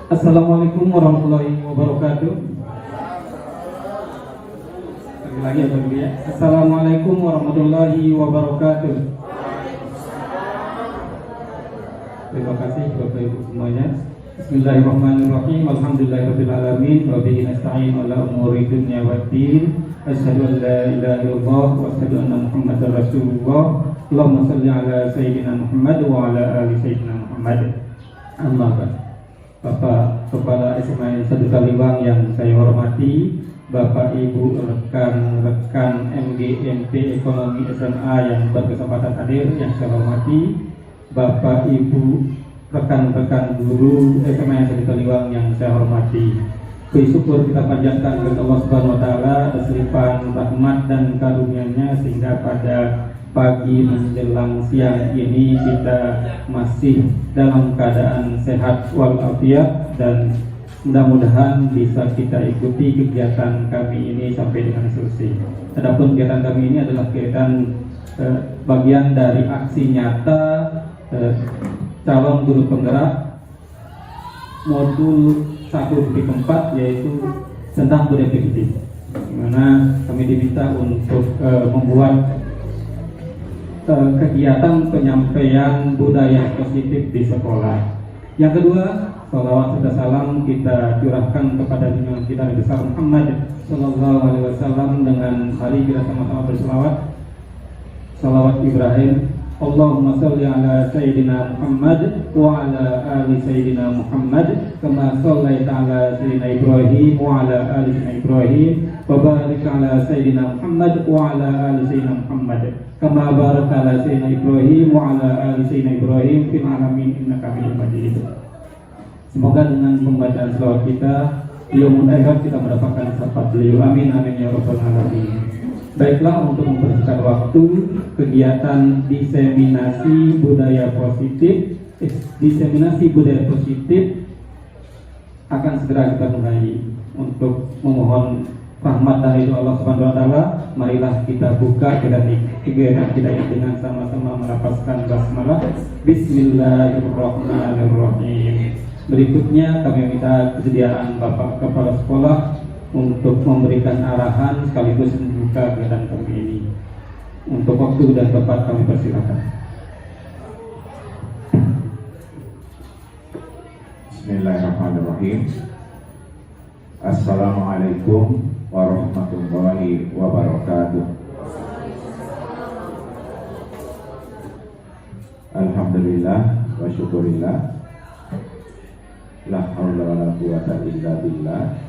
Assalamualaikum warahmatullahi wabarakatuh. Lagi ya dulu ya. Assalamualaikum warahmatullahi wabarakatuh. Terima kasih Bapak Ibu semuanya. Bismillahirrahmanirrahim. Alhamdulillahirabbil alamin. Wa bihi nasta'in ala umuri dunya waddin. Asyhadu an la ilaha illallah wa asyhadu anna Muhammadar Rasulullah. Allahumma shalli ala sayyidina Muhammad wa ala ali sayyidina Muhammad. Amma ba'd. Bapak Kepala SMA 1 Kaliwang yang saya hormati, Bapak Ibu rekan-rekan MGMP Ekonomi SMA yang berkesempatan hadir yang saya hormati, Bapak Ibu rekan-rekan guru SMA 1 Kaliwang yang saya hormati. Puji syukur kita panjatkan kepada Allah Subhanahu wa taala atas limpahan rahmat dan karunia-Nya sehingga pada pagi menjelang siang ini kita masih dalam keadaan sehat walafiat dan mudah-mudahan bisa kita ikuti kegiatan kami ini sampai dengan selesai. Adapun kegiatan kami ini adalah kegiatan bagian dari aksi nyata calon guru penggerak modul 1.4 yaitu tentang budaya fiktif, di mana kami diminta untuk membuat kegiatan penyampaian budaya positif di sekolah. Yang kedua, salawat serta salam kita curahkan kepada junjungan kita Nabi besar Muhammad Sallallahu Alaihi Wasallam dengan mari kita sama-sama berselawat. Salawat Ibrahim. Allahumma salli ala Sayyidina Muhammad wa ala ali Sayyidina Muhammad kama sallaita ala Sayyidina Ibrahim wa ala ali Sayyidina Ibrahim wa barik ala Sayyidina Muhammad wa ala ali Sayyidina Muhammad kama barakta ala Sayyidina Ibrahim wa ala ali Sayyidina Ibrahim fil alamin innaka Hamidum Majid. Semoga dengan pembacaan selawat kita yaumul akhir kita mendapatkan syafaat beliau. Amin amin ya rabbal alamin. Baiklah, untuk mempersingkat waktu, kegiatan diseminasi budaya positif akan segera kita mulai. Untuk memohon rahmat dari Allah Subhanahu wa taala, marilah kita buka kegiatan kita dengan sama-sama melafazkan basmalah. Bismillahirrahmanirrahim. Berikutnya kami minta kesediaan Bapak Kepala Sekolah untuk memberikan arahan sekaligus membuka kegiatan kami ini. Untuk waktu dan tempat kami persilakan. Bismillahirrahmanirrahim. Assalamualaikum warahmatullahi wabarakatuh. Alhamdulillah wa syukurillah. La haula wa la quwata illa billah.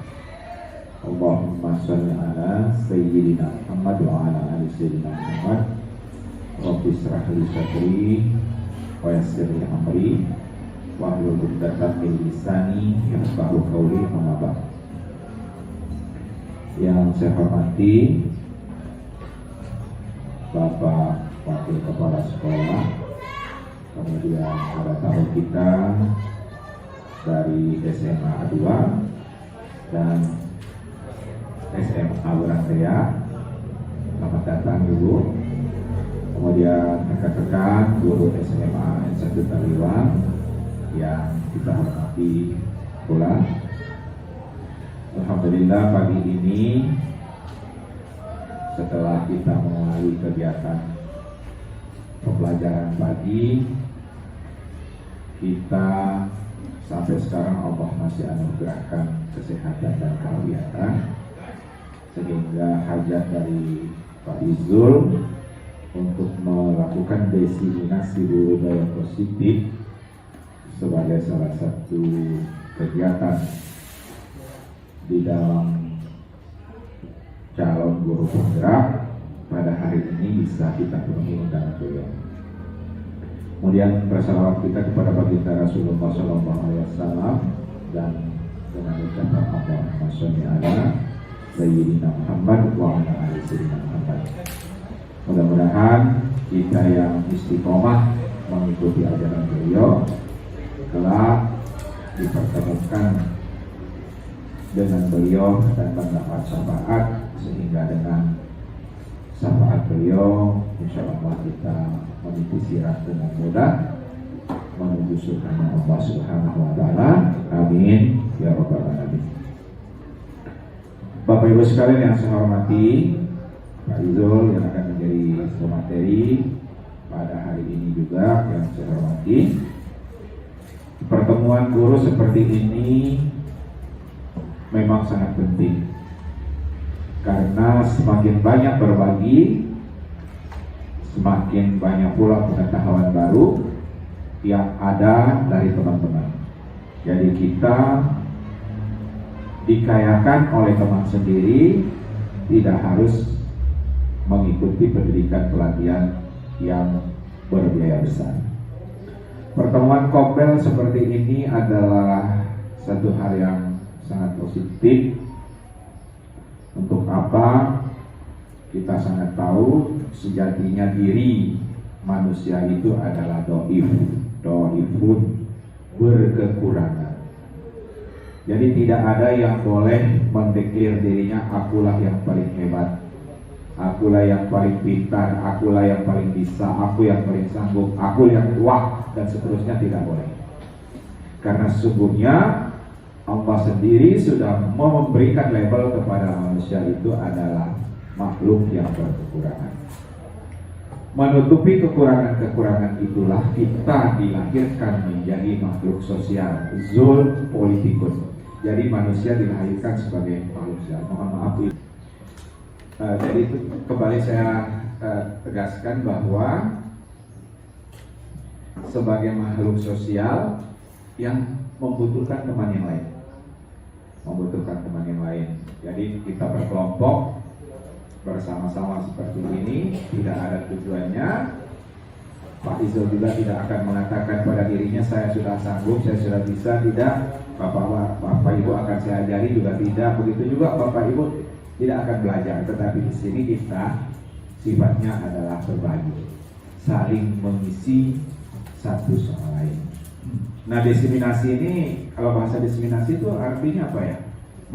Allahumma sholli ala Sayyidina Muhammad wa ala ali Sayyidina Muhammad. Rabbi shrah li sadri wa yassir li amri wahlul 'uqdatam min lisani yafqahu qawli. Amma ba'd. Yang saya hormati Bapak Wakil Kepala Sekolah, kemudian para tamu kita dari SMA 2 dan SMA Berantea, selamat datang Ibu. Kemudian rekan-rekan guru SMA 1 Kaliwang yang kita hormati pula. Alhamdulillah pagi ini setelah kita memulai kegiatan pembelajaran pagi, kita sampai sekarang Allah masih anugerahkan kesehatan dan kewalafiatan, sehingga hajat dari Pak Izul untuk melakukan diseminasi budaya positif sebagai salah satu kegiatan di dalam calon guru penggerak pada hari ini bisa kita penuhi undangan beliau. Kemudian bersalawat kita kepada baginda Rasulullah SAW dan dengan ucapan Allahumma sholli ala Sayyidina Muhammad wa ala ali Sayyidina Muhammad. Mudah-mudahan kita yang istiqomah mengikuti ajaran beliau telah dipertemukan dengan beliau dan mendapat syafaat, sehingga dengan syafaat beliau insya Allah kita meniti sirat dengan mudah menuju surga Allah Subhanahu wa taala. Amin ya rabbal alamin. Bapak Ibu sekalian yang saya hormati, Pak Izul yang akan menjadi pemateri pada hari ini juga yang saya hormati. Pertemuan guru seperti ini memang sangat penting, karena semakin banyak berbagi, semakin banyak pula pengetahuan baru yang ada dari teman-teman. Jadi kita dikayakan oleh teman sendiri, tidak harus mengikuti pendidikan pelatihan yang berbiaya besar. Pertemuan kopel seperti ini adalah satu hal yang sangat positif. Untuk apa? Kita sangat tahu sejatinya diri manusia itu adalah doifun, berkekurangan. Jadi tidak ada yang boleh mendeklir dirinya akulah yang paling hebat, akulah yang paling pintar, akulah yang paling bisa, aku yang paling sanggup, aku yang wah, dan seterusnya. Tidak boleh. Karena sesungguhnya Allah sendiri sudah memberikan label kepada manusia itu adalah makhluk yang berkekurangan. Menutupi kekurangan-kekurangan itulah kita dilahirkan menjadi makhluk sosial, zul politikun. Jadi manusia dilahirkan sebagai makhluk sosial. Mohon maaf. Jadi itu kembali saya tegaskan bahwa sebagai makhluk sosial yang membutuhkan teman yang lain, Jadi kita berkelompok bersama-sama seperti ini, tidak ada tujuannya. Pak Izul juga tidak akan mengatakan pada dirinya saya sudah sanggup, saya sudah bisa. Tidak. Bapak Ibu akan saya ajari juga tidak. Begitu juga Bapak Ibu tidak akan belajar. Tetapi di sini kita sifatnya adalah berbagi, saling mengisi satu sama lain. Nah, diseminasi ini, kalau bahasa diseminasi itu artinya apa ya?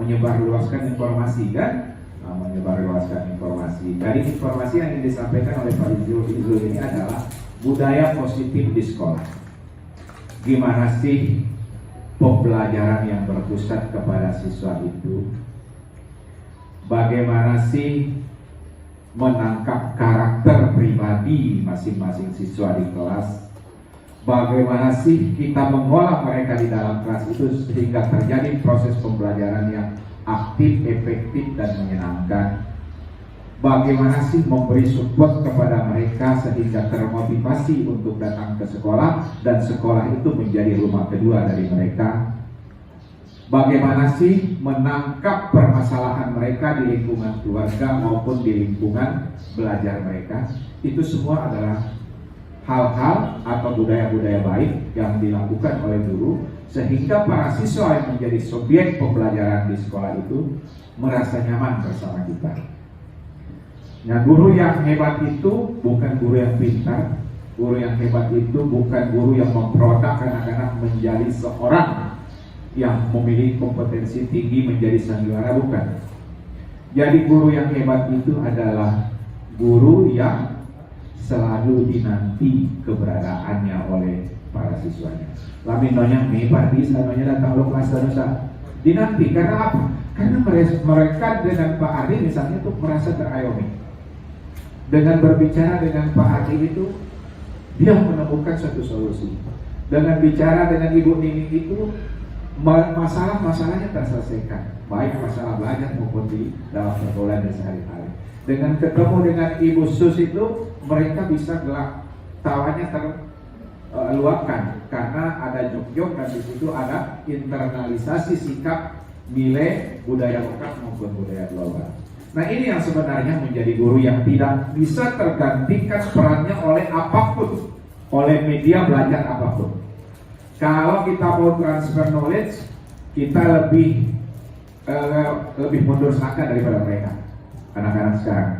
Menyebarluaskan informasi, kan? Menyebarluaskan informasi. Dari informasi yang disampaikan oleh Pak Izul ini adalah budaya positif di sekolah. Gimana sih pembelajaran yang berpusat kepada siswa itu? Bagaimana sih menangkap karakter pribadi masing-masing siswa di kelas? Bagaimana sih kita mengolah mereka di dalam kelas itu sehingga terjadi proses pembelajaran yang aktif, efektif, dan menyenangkan? Bagaimana sih memberi support kepada mereka sehingga termotivasi untuk datang ke sekolah dan sekolah itu menjadi rumah kedua dari mereka? Bagaimana sih menangkap permasalahan mereka di lingkungan keluarga maupun di lingkungan belajar mereka? Itu semua adalah hal-hal atau budaya-budaya baik yang dilakukan oleh guru sehingga para siswa yang menjadi subjek pembelajaran di sekolah itu merasa nyaman bersama kita. Nah, guru yang hebat itu bukan guru yang pintar. Guru yang hebat itu bukan guru yang memproduk anak-anak menjadi seorang yang memiliki kompetensi tinggi menjadi sandiwara, bukan. Jadi guru yang hebat itu adalah guru yang selalu dinanti keberadaannya oleh para siswanya. Laminonya parti sanonya datang lo kelas dosa dinanti karena apa? Karena mereka dengan Pak Adi misalnya tuh merasa terayomi. Dengan berbicara dengan Pak Adi itu dia menemukan satu solusi. Dengan bicara dengan Ibu Nini itu masalah-masalahnya terselesaikan, baik masalah belajar maupun di dalam pergaulan sehari-hari. Dengan ketemu dengan Ibu Sus itu mereka bisa gelak, tawanya terluapkan karena ada jok-jok dan di situ ada internalisasi sikap nilai budaya lokal maupun budaya global. Nah, ini yang sebenarnya menjadi guru yang tidak bisa tergantikan perannya oleh apapun, oleh media belajar apapun. Kalau kita mau transfer knowledge, kita lebih mundur selangkah daripada mereka, anak-anak sekarang.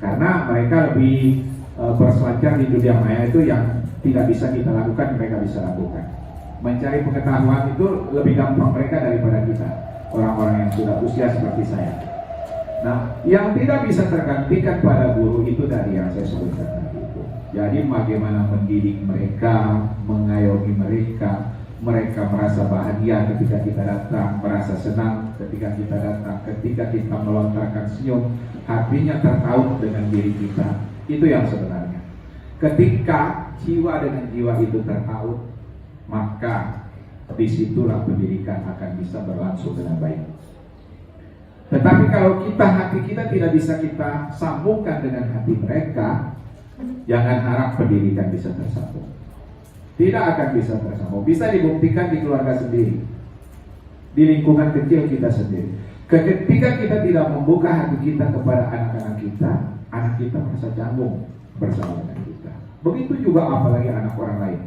Karena mereka lebih berselancar di dunia maya itu yang tidak bisa kita lakukan, mereka bisa lakukan. Mencari pengetahuan itu lebih gampang mereka daripada kita, orang-orang yang sudah usia seperti saya. Nah, yang tidak bisa tergantikan pada guru itu dari yang saya sebutkan tadi itu. Jadi bagaimana mendidik mereka, mengayomi mereka, mereka merasa bahagia ketika kita datang, merasa senang ketika kita datang, ketika kita melontarkan senyum, hatinya tertaut dengan diri kita. Itu yang sebenarnya. Ketika jiwa dengan jiwa itu tertaut, maka disitulah pendidikan akan bisa berlangsung dengan baik. Tetapi kalau hati kita tidak bisa kita sambungkan dengan hati mereka, jangan harap pendidikan bisa tersambung. Tidak akan bisa tersambung. Bisa dibuktikan di keluarga sendiri, di lingkungan kecil kita sendiri. Ketika kita tidak membuka hati kita kepada anak-anak kita merasa canggung bersama dengan kita. Begitu juga apalagi anak orang lain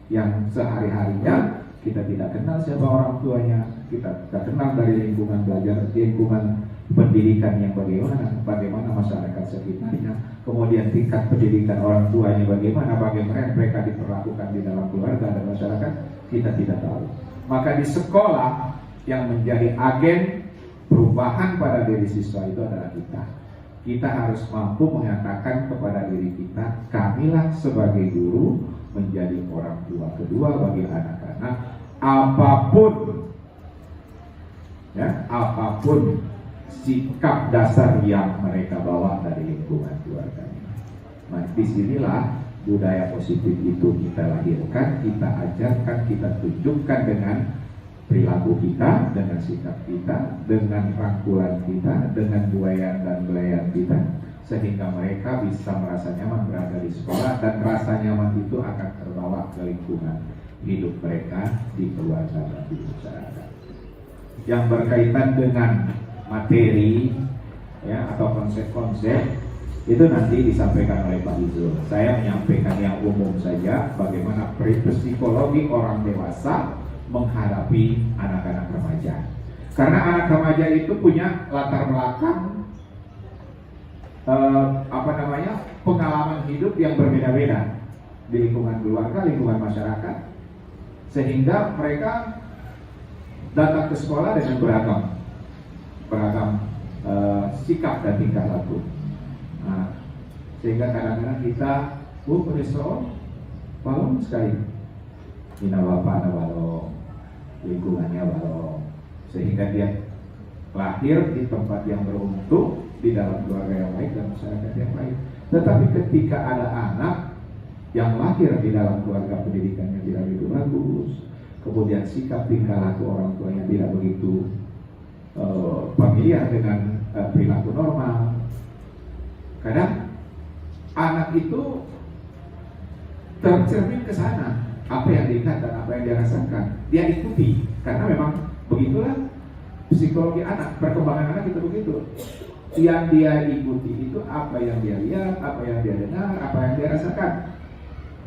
yang sehari-harinya kita tidak kenal siapa orang tuanya, kita tidak kenal dari lingkungan belajar, lingkungan pendidikan yang bagaimana masyarakat sekitarnya, kemudian tingkat pendidikan orang tuanya bagaimana mereka diperlakukan di dalam keluarga dan masyarakat, kita tidak tahu. Maka di sekolah yang menjadi agen perubahan pada diri siswa itu adalah kita. Kita harus mampu mengatakan kepada diri kita, kamilah sebagai guru menjadi orang tua kedua bagi anak-anak, apapun sikap dasar yang mereka bawa dari lingkungan keluarganya. Nah, disinilah budaya positif itu kita lahirkan, kita ajarkan, kita tunjukkan dengan perilaku kita, dengan sikap kita, dengan rangkulan kita, dengan buayan dan belayan kita, sehingga mereka bisa merasa nyaman berada di sekolah, dan rasa nyaman itu akan terbawa ke lingkungan hidup mereka di keluarga dan di masyarakat. Yang berkaitan dengan materi ya atau konsep-konsep itu nanti disampaikan oleh Pak Izul. Saya menyampaikan yang umum saja, bagaimana psikologi orang dewasa menghadapi anak-anak remaja. Karena anak remaja itu punya latar belakang pengalaman hidup yang berbeda-beda di lingkungan keluarga, lingkungan masyarakat, sehingga mereka datang ke sekolah dengan beragam sikap dan tingkah laku. Nah, sehingga kadang-kadang kita penisau balong sekali, ina bapak balong, lingkungannya balong, sehingga dia lahir di tempat yang beruntung, di dalam keluarga yang baik dan masyarakat yang baik. Tetapi ketika ada anak yang lahir di dalam keluarga pendidikannya tidak begitu bagus, kemudian sikap tingkah laku orang tuanya tidak begitu familiar dengan perilaku normal, kadang anak itu tercermin ke sana, apa yang dilihat dan apa yang dia rasakan, dia ikuti, karena memang begitulah psikologi anak, perkembangan anak itu begitu. Yang dia ikuti itu apa yang dia lihat, apa yang dia dengar, apa yang dia rasakan.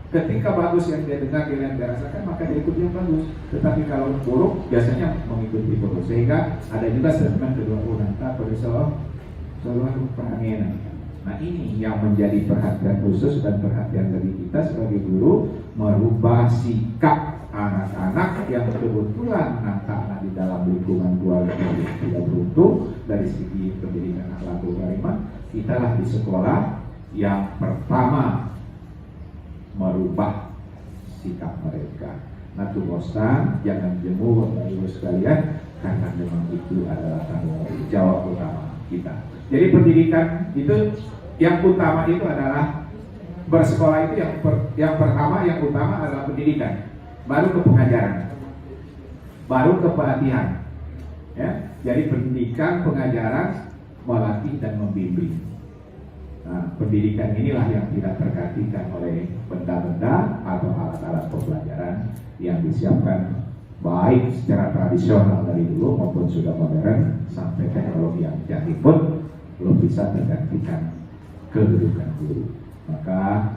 Ketika bagus yang dia dengar, yang dia rasakan, maka dia ikuti yang bagus. Tetapi kalau buruk, biasanya mengikuti buruk. Sehingga ada juga statement kedua nanti selalu perhatian. Nah, ini yang menjadi perhatian khusus dan perhatian dari kita sebagai guru, merubah sikap anak-anak yang kebetulan anak-anak di dalam lingkungan keluarga yang tidak beruntung dari segi pendidikan akhlakul karimah. Kita lah di sekolah yang pertama merubah sikap mereka. Nah, bosan, jangan jemur Bapak Ibu sekalian, karena memang itu adalah tanggung jawab utama kita. Jadi pendidikan itu yang utama itu adalah bersekolah itu yang pertama, yang utama adalah pendidikan, baru ke pengajaran, baru ke pelatihan. Ya, jadi pendidikan, pengajaran, melatih dan membimbing. Nah, pendidikan inilah yang tidak tergantikan oleh benda-benda atau alat-alat pembelajaran yang disiapkan baik secara tradisional dari dulu maupun sudah modern, sampai teknologi yang canggih pun belum bisa tergantikan kedudukan guru. Maka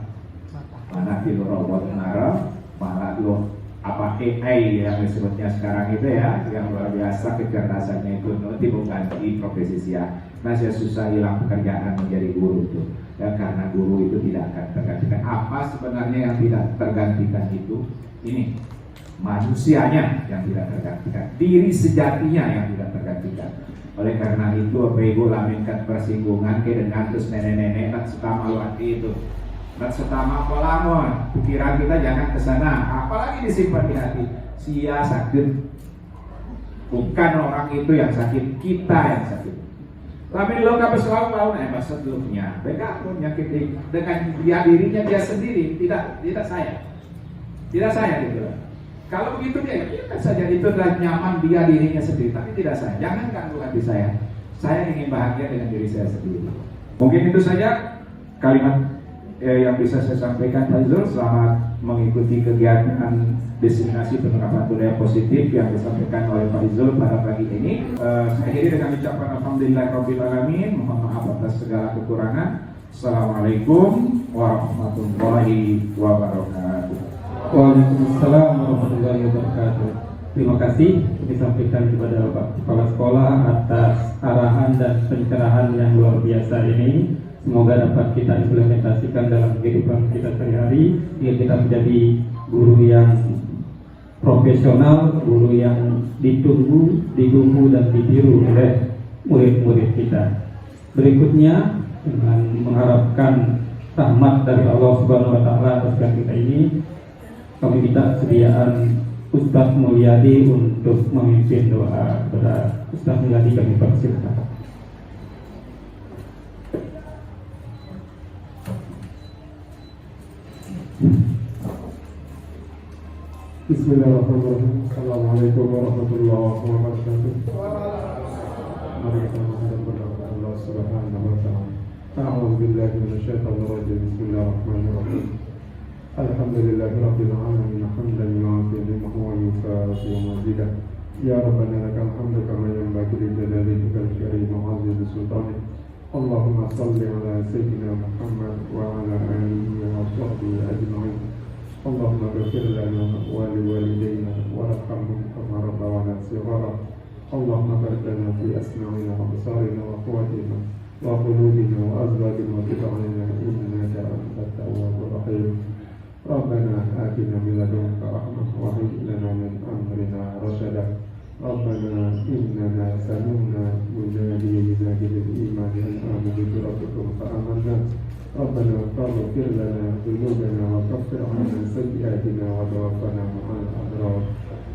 mana kilo robot nara, mana kilo apa AI yang disebutnya sekarang itu ya, yang luar biasa kecerdasannya itu nanti mengganti profesi sia. Nah, saya susah hilang pekerjaan menjadi guru itu ya, karena guru itu tidak akan tergantikan. Apa sebenarnya yang tidak tergantikan itu? Ini manusianya yang tidak tergantikan, diri sejatinya yang tidak tergantikan. Oleh karena itu, bego laminkan persinggungan ke dengan terus nenek-nenek tak suka malu hati itu. Pertama polamon, pikiran kita jangan ke sana, apalagi disimpan di hati. Sia sakit, bukan orang itu yang sakit, kita yang sakit. Tapi lo kapal selalu maksudnya, mereka pun nyakiti dengan dirinya dia sendiri, tidak saya gitu. Kalau begitu dia biarkan saja, itu adalah nyaman dia dirinya sendiri, tapi tidak saya. Jangan ganggu hati saya. Saya ingin bahagia dengan diri saya sendiri. Mungkin itu saja kalimat yang bisa saya sampaikan, Pak Zul. Selamat mengikuti kegiatan destinasi penerapan budaya positif yang disampaikan oleh Pak Izul pada pagi ini. Saya akhiri dengan ucapan alhamdulillahirabbil alamin, mohon maaf atas segala kekurangan. Assalamualaikum warahmatullahi wabarakatuh. Waalaikumsalam warahmatullahi wabarakatuh. Terima kasih disampaikan kepada Bapak Kepala Sekolah atas arahan dan pencerahan yang luar biasa ini. Semoga dapat kita implementasikan dalam kehidupan kita sehari-hari, hingga kita menjadi guru yang profesional, guru yang ditunggu, ditunggu dan ditiru oleh murid-murid kita. Berikutnya, dengan mengharapkan rahmat dari Allah Subhanahu wa Ta'ala atas kita ini, kami minta sediaan Ustaz Mulyadi untuk memimpin doa. Kepada Ustaz Mulyadi kami persilakan. Bismillahirrahmanirrahim. Assalamualaikum warahmatullahi wabarakatuh. Mari kita menghadap kepada Allah Subhanahu wa Ta'ala. A'udzu billahi minasyaitonir rajim. Bismillahirrahmanirrahim. Alhamdulillahirabbil alamin, hamdan yu'afi ni'mahu wa yukafi mazidah. Ya Rabbana lakal hamdu kama yanbaghi li jalalikal karim wa 'azimi sultanik. Allahumma shalli ala sayyidina Muhammad wa ala alihi wa sahbihi ajma'in. Allahumma ghfir lana wa liwalidayna warhamhum kama rabbawna shighara. Allahumma barik lana fi asma'ina wa absarina wa quwwatina wa qulubina wa azwajina wa tub 'alaina innaka antat tawwabur rahim. Rabbana atina min ladunka rahmah wa hab lana min amrina rashada. Rabbana innana sami'na munadiyan yunadi lil iman an aminu bi rabbikum fa amanna. Rabbana faghfir lana dhunubana wa kaffir 'anna sayyi'atina wa tawaffana ma'al abrar.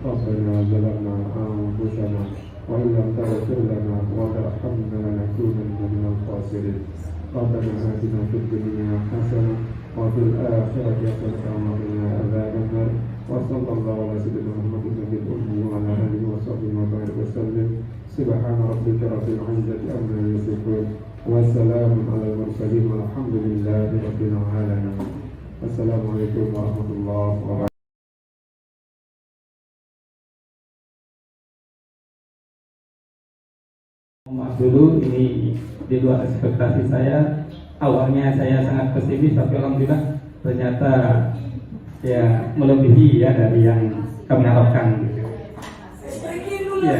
Rabbana zalamna anfusana wa illam taghfir lana wa tarhamna lanakunanna minal khasirin. Rabbana atina fid dunya hasanah wa fil akhirati hasanah wa qina adzaban nar. Wa sallallahu ala sayyidina Muhammadin nabiyil ummi wa ala alihi wa sahbihi wa barik wa sallim. Subhana rabbika rabbil izzati amma yasifun. Wassalamu ala mursalin walhamdulillahi rabbil alamin. Assalamualaikum warahmatullahi wabarakatuh. Maaf dulu, ini di luar ekspektasi saya. Awalnya saya sangat pesimis, tapi alhamdulillah ternyata ya melebihi ya dari yang kami harapkan. Ya,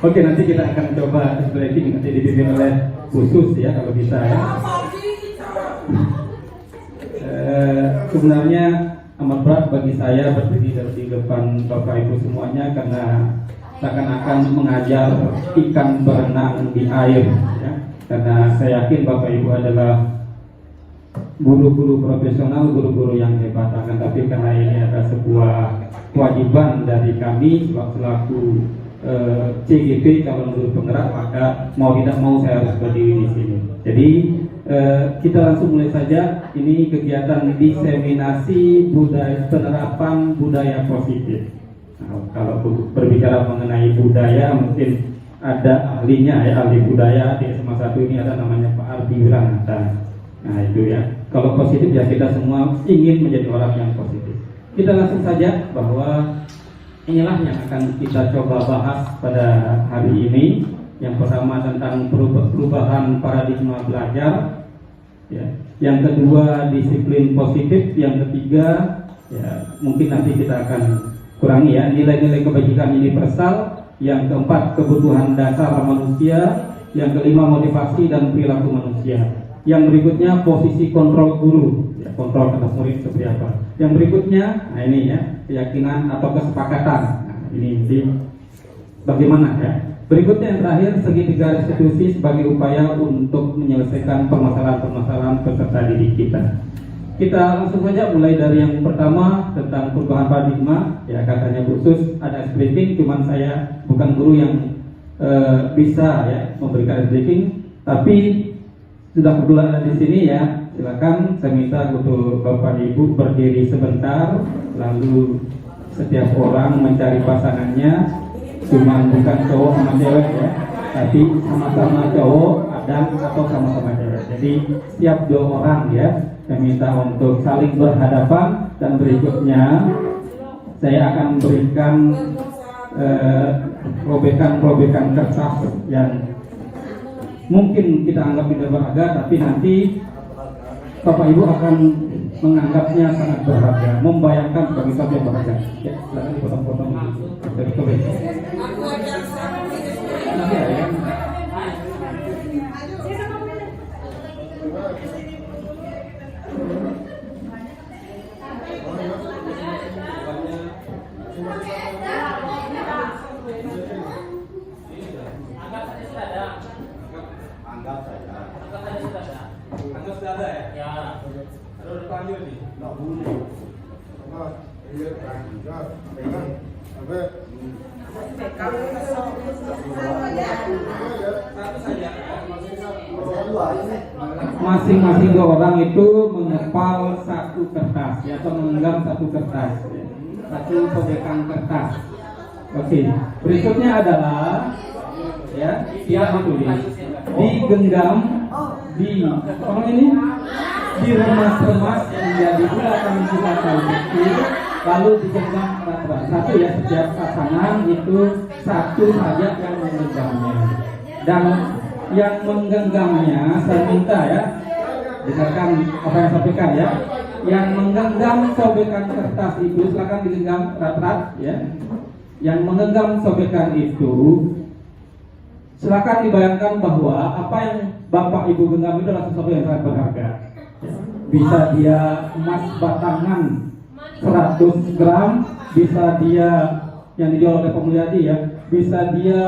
oke, nanti kita akan coba breaking, nanti dipimpin oleh khusus ya kalau bisa ya. Sebenarnya amat berat bagi saya berdiri di depan Bapak Ibu semuanya, karena seakan-akan mengajar ikan berenang di air ya. Karena saya yakin Bapak Ibu adalah guru-guru profesional, guru-guru yang hebat. Akan tapi karena ini ada sebuah kewajiban dari kami selaku CGP calon guru penggerak, maka mau tidak mau saya harus berdiri di sini. Jadi kita langsung mulai saja. Ini kegiatan diseminasi budaya, penerapan budaya positif. Nah, kalau berbicara mengenai budaya, mungkin ada ahlinya ya, ahli budaya di SMA 1 ini ada namanya Pak Ardi Wiranata. Nah itu ya. Kalau positif ya kita semua ingin menjadi orang yang positif. Kita langsung saja bahwa inilah yang akan kita coba bahas pada hari ini. Yang pertama tentang perubahan paradigma belajar ya. Yang kedua disiplin positif. Yang ketiga ya mungkin nanti kita akan kurangi ya, nilai-nilai kebajikan universal. Yang keempat kebutuhan dasar manusia. Yang kelima motivasi dan perilaku manusia. Yang berikutnya posisi kontrol guru ya, kontrol atas murid seperti apa. Yang berikutnya, nah ini ya, keyakinan atau kesepakatan. Nah, ini bagaimana ya. Berikutnya yang terakhir, segitiga restitusi sebagai upaya untuk menyelesaikan permasalahan-permasalahan peserta didik kita. Kita langsung saja mulai dari yang pertama tentang perubahan paradigma. Ya, katanya khusus ada ice breaking, cuman saya bukan guru yang bisa ya memberikan ice breaking, tapi sudah kebetulan ada di sini ya. Silakan, saya minta untuk Bapak Ibu berdiri sebentar, lalu setiap orang mencari pasangannya, cuma bukan cowok sama cewek ya, tapi sama-sama cowok dan atau sama-sama cewek. Jadi setiap 2 orang ya, saya minta untuk saling berhadapan, dan berikutnya saya akan berikan robekan kertas yang mungkin kita anggap tidak berharga, tapi nanti Bapak Ibu akan menganggapnya sangat berharga, membayangkan sebagai sesuatu yang berharga. Ya, silakan dipotong-potong dari kebun. Nanti ada ya. Anggap sudah ada ya? Ya. Terus dipanggil nih? Nggak boleh. Masing-masing 2 orang itu mengepal 1 kertas ya, atau menggenggam 1 kertas ya. 1 sobekan kertas. Oke, berikutnya adalah ya, dia ditulis digenggam di apa ini, di remas-remas yang menjadi bulatan kecil, lalu digenggam erat-erat. 1 ya, setiap pasangan itu 1 saja yang menggenggamnya, dan yang menggenggamnya saya minta ya, dengarkan apa yang saya sampaikan ya. Yang menggenggam sobekan kertas itu silakan digenggam erat-erat ya. Yang menggenggam sobekan itu silakan dibayangkan bahwa apa yang Bapak Ibu genggam itu adalah sesuatu yang sangat berharga. Bisa dia emas batangan 100 gram, bisa dia yang dijual oleh Pemulyadi ya, bisa dia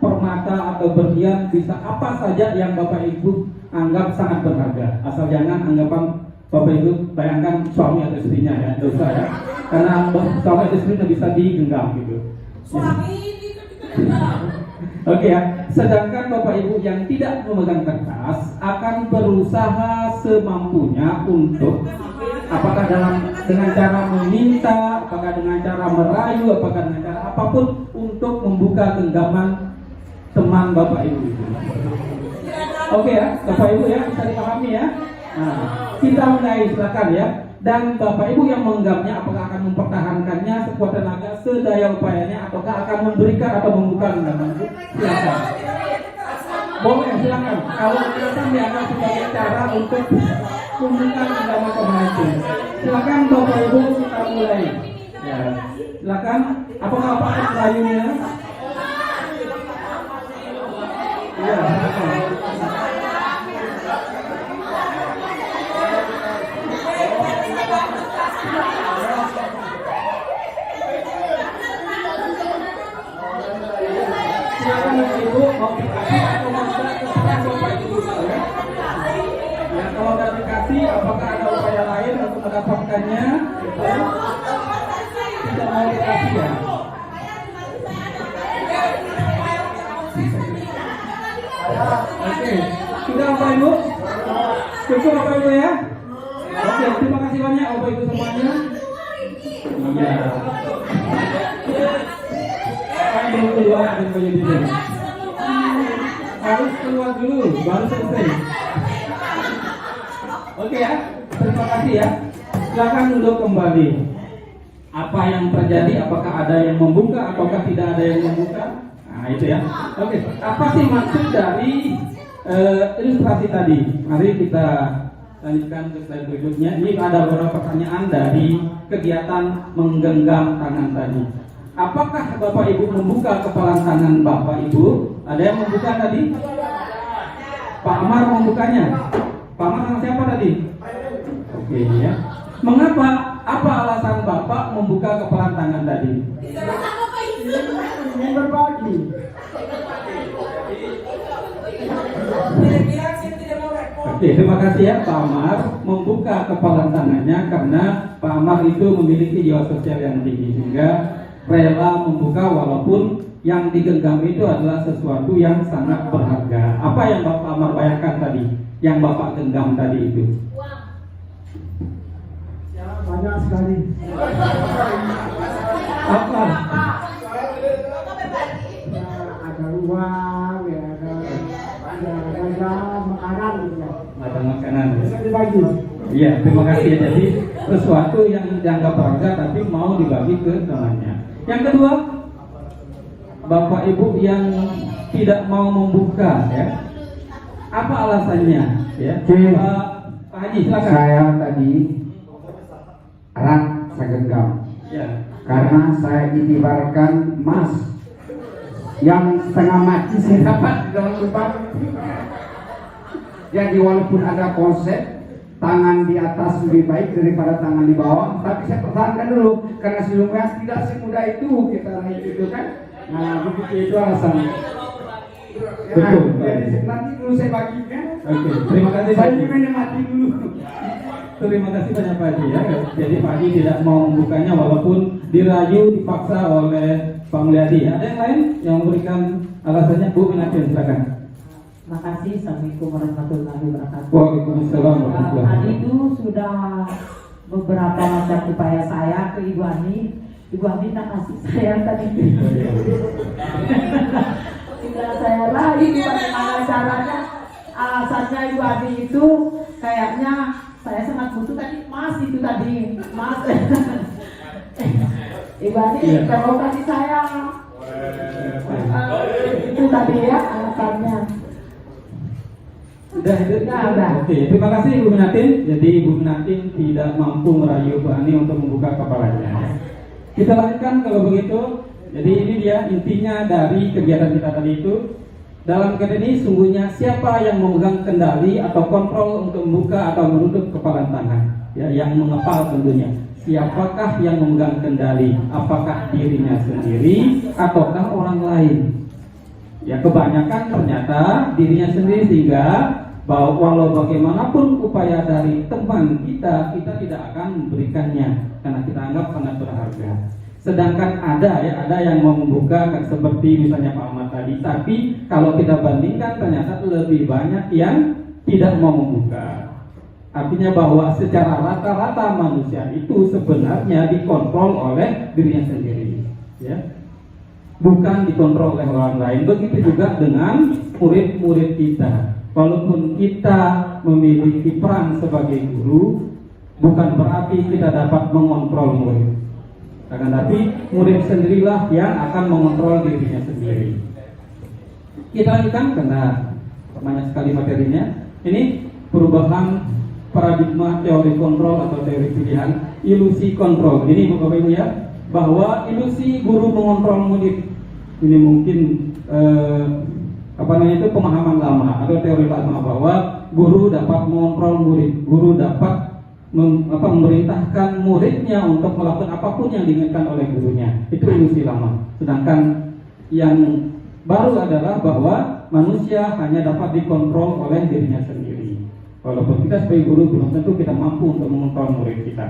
permata atau berlian, bisa apa saja yang Bapak Ibu anggap sangat berharga. Asal jangan anggapan Bapak Ibu bayangkan suami atau istrinya ya, dosa ya. Karena suami atau istrinya bisa digenggam gitu. Oke ya. Sedangkan Bapak Ibu yang tidak memegang kertas akan berusaha semampunya untuk apakah dengan cara meminta, apakah dengan cara merayu, apakah dengan cara apapun untuk membuka genggaman teman Bapak Ibu itu. Oke ya, Bapak Ibu ya, bisa dipahami ya. Nah, kita mulai, silakan ya. Dan Bapak Ibu yang menggenggamnya apakah akan mempertahankannya sekuat tenaga, sedaya upayanya, ataukah akan memberikan atau membuka genggaman itu? Silakan. Boleh, silakan. Kalau silakan dianggap sebagai cara untuk membuka genggaman teman itu. Silakan Bapak Ibu, kita mulai. Ya, silakan. Apakah Bapak akan merayunya? Ya, silakan. Silakan Ibu mau dikasih atau mau terserah Bapak Ibu ya. Ya, kalau tidak dikasih, apakah ada upaya lain untuk mendapatkannya? Ya. Tidak mau dikasih ya. Oke, sudah Bapak Ibu? Cukup Bapak Ibu ya? Oke, terima kasih banyak Bapak Ibu semuanya. Iya. Belum keluar dari baju ini. Harus keluar dulu, baru selesai. Oke ya, terima kasih ya. Silakan duduk kembali. Apa yang terjadi? Apakah ada yang membuka ataukah tidak ada yang membuka? Nah itu ya. Oke, apa sih maksud dari ilustrasi tadi? Mari kita lanjutkan ke slide berikutnya. Ini ada beberapa pertanyaan dari kegiatan menggenggam tangan tadi. Apakah Bapak Ibu membuka kepalan tangan Bapak Ibu? Ada yang membuka tadi? Pak Amar membukanya. Pak Amar sama siapa tadi? Oke ya. Mengapa? Apa alasan Bapak membuka kepalan tangan tadi? Ingin berbagi. Oke, terima kasih ya Pak Amar membuka kepala tangannya karena Pak Amar itu memiliki jiwa sosial yang tinggi sehingga rela membuka walaupun yang digenggam itu adalah sesuatu yang sangat berharga. Apa yang Bapak Amar bayangkan tadi, yang Bapak genggam tadi itu? Ya, banyak sekali. Apa? Ya, ada uang, ya ada makanan gitu ya. Ada makanan. Bisa dibagi. Iya, terima kasih. Jadi sesuatu yang dianggap berharga tapi mau dibagi ke temannya. Yang kedua, Bapak Ibu yang tidak mau membuka, ya. Apa alasannya? Ya, Pak Haji, silakan. Saya tadi erat saya genggam Ya. karena saya itibarkan emas yang setengah mati saya dapat di dalam lubang. Jadi walaupun ada konsep tangan di atas lebih baik daripada tangan di bawah, tapi saya pertahankan dulu karena sebelumnya tidak semudah itu kita naik itu kan. Nah begitu itu alasannya. Betul. Jadi nanti dulu saya bagikan. Oke, terima kasih Pak Saya Haji. juga mati dulu. Terima kasih banyak Pak Haji ya. Jadi Pak Haji tidak mau membukanya walaupun dirayu dipaksa oleh Pak Mulyadi. Ada yang lain yang memberikan alasannya? Bu Minatin, silakan. Terima kasih. Assalamualaikum warahmatullahi wabarakatuh. Waalaikumsalam warahmatullahi Tadi wabarakatuh. itu sudah beberapa macam upaya saya ke Ibu Ani. Ibu Ani tak kasih saya tadi. Tinggal saya lagi bagaimana caranya. Alasannya Ibu Ani itu kayaknya saya sangat butuh tadi emas itu tadi emas. Ibu Ani kalau kasih saya itu tadi ya alasannya. Sudah itu? Sudah. Oke, terima kasih Ibu Minatin. Jadi Ibu Minatin tidak mampu merayu Bu Ani untuk membuka kepalanya. Kita lanjutkan kalau begitu. Jadi ini dia intinya dari kegiatan kita tadi itu. Dalam kegiatan ini sungguhnya siapa yang memegang kendali atau kontrol untuk membuka atau menutup kepala tangan, ya, yang mengepal tentunya. Siapakah yang memegang kendali? Apakah dirinya sendiri ataukah orang lain? Ya, kebanyakan ternyata dirinya sendiri, sehingga bahwa walau bagaimanapun upaya dari teman kita tidak akan memberikannya karena kita anggap sangat berharga. Sedangkan ada yang mau membuka seperti misalnya Pak Ahmad tadi, tapi kalau kita bandingkan ternyata lebih banyak yang tidak mau membuka. Artinya bahwa secara rata-rata manusia itu sebenarnya dikontrol oleh dirinya sendiri, ya, bukan dikontrol oleh orang lain. Begitu juga dengan murid-murid kita. Walaupun kita memiliki peran sebagai guru, bukan berarti kita dapat mengontrol murid. Akan tapi murid sendirilah yang akan mengontrol dirinya sendiri. Kita lanjutkan karena banyak sekali materinya. Ini perubahan paradigma teori kontrol atau teori pilihan, ilusi kontrol. Ini Bapak Ibu ya, bahwa ilusi guru mengontrol murid. Ini mungkin itu pemahaman lama atau teori lama bahwa guru dapat mengontrol murid, guru dapat memerintahkan muridnya untuk melakukan apapun yang diinginkan oleh gurunya. Itu ilusi lama. Sedangkan yang baru adalah bahwa manusia hanya dapat dikontrol oleh dirinya sendiri. Walaupun kita sebagai guru belum tentu kita mampu untuk mengontrol murid kita.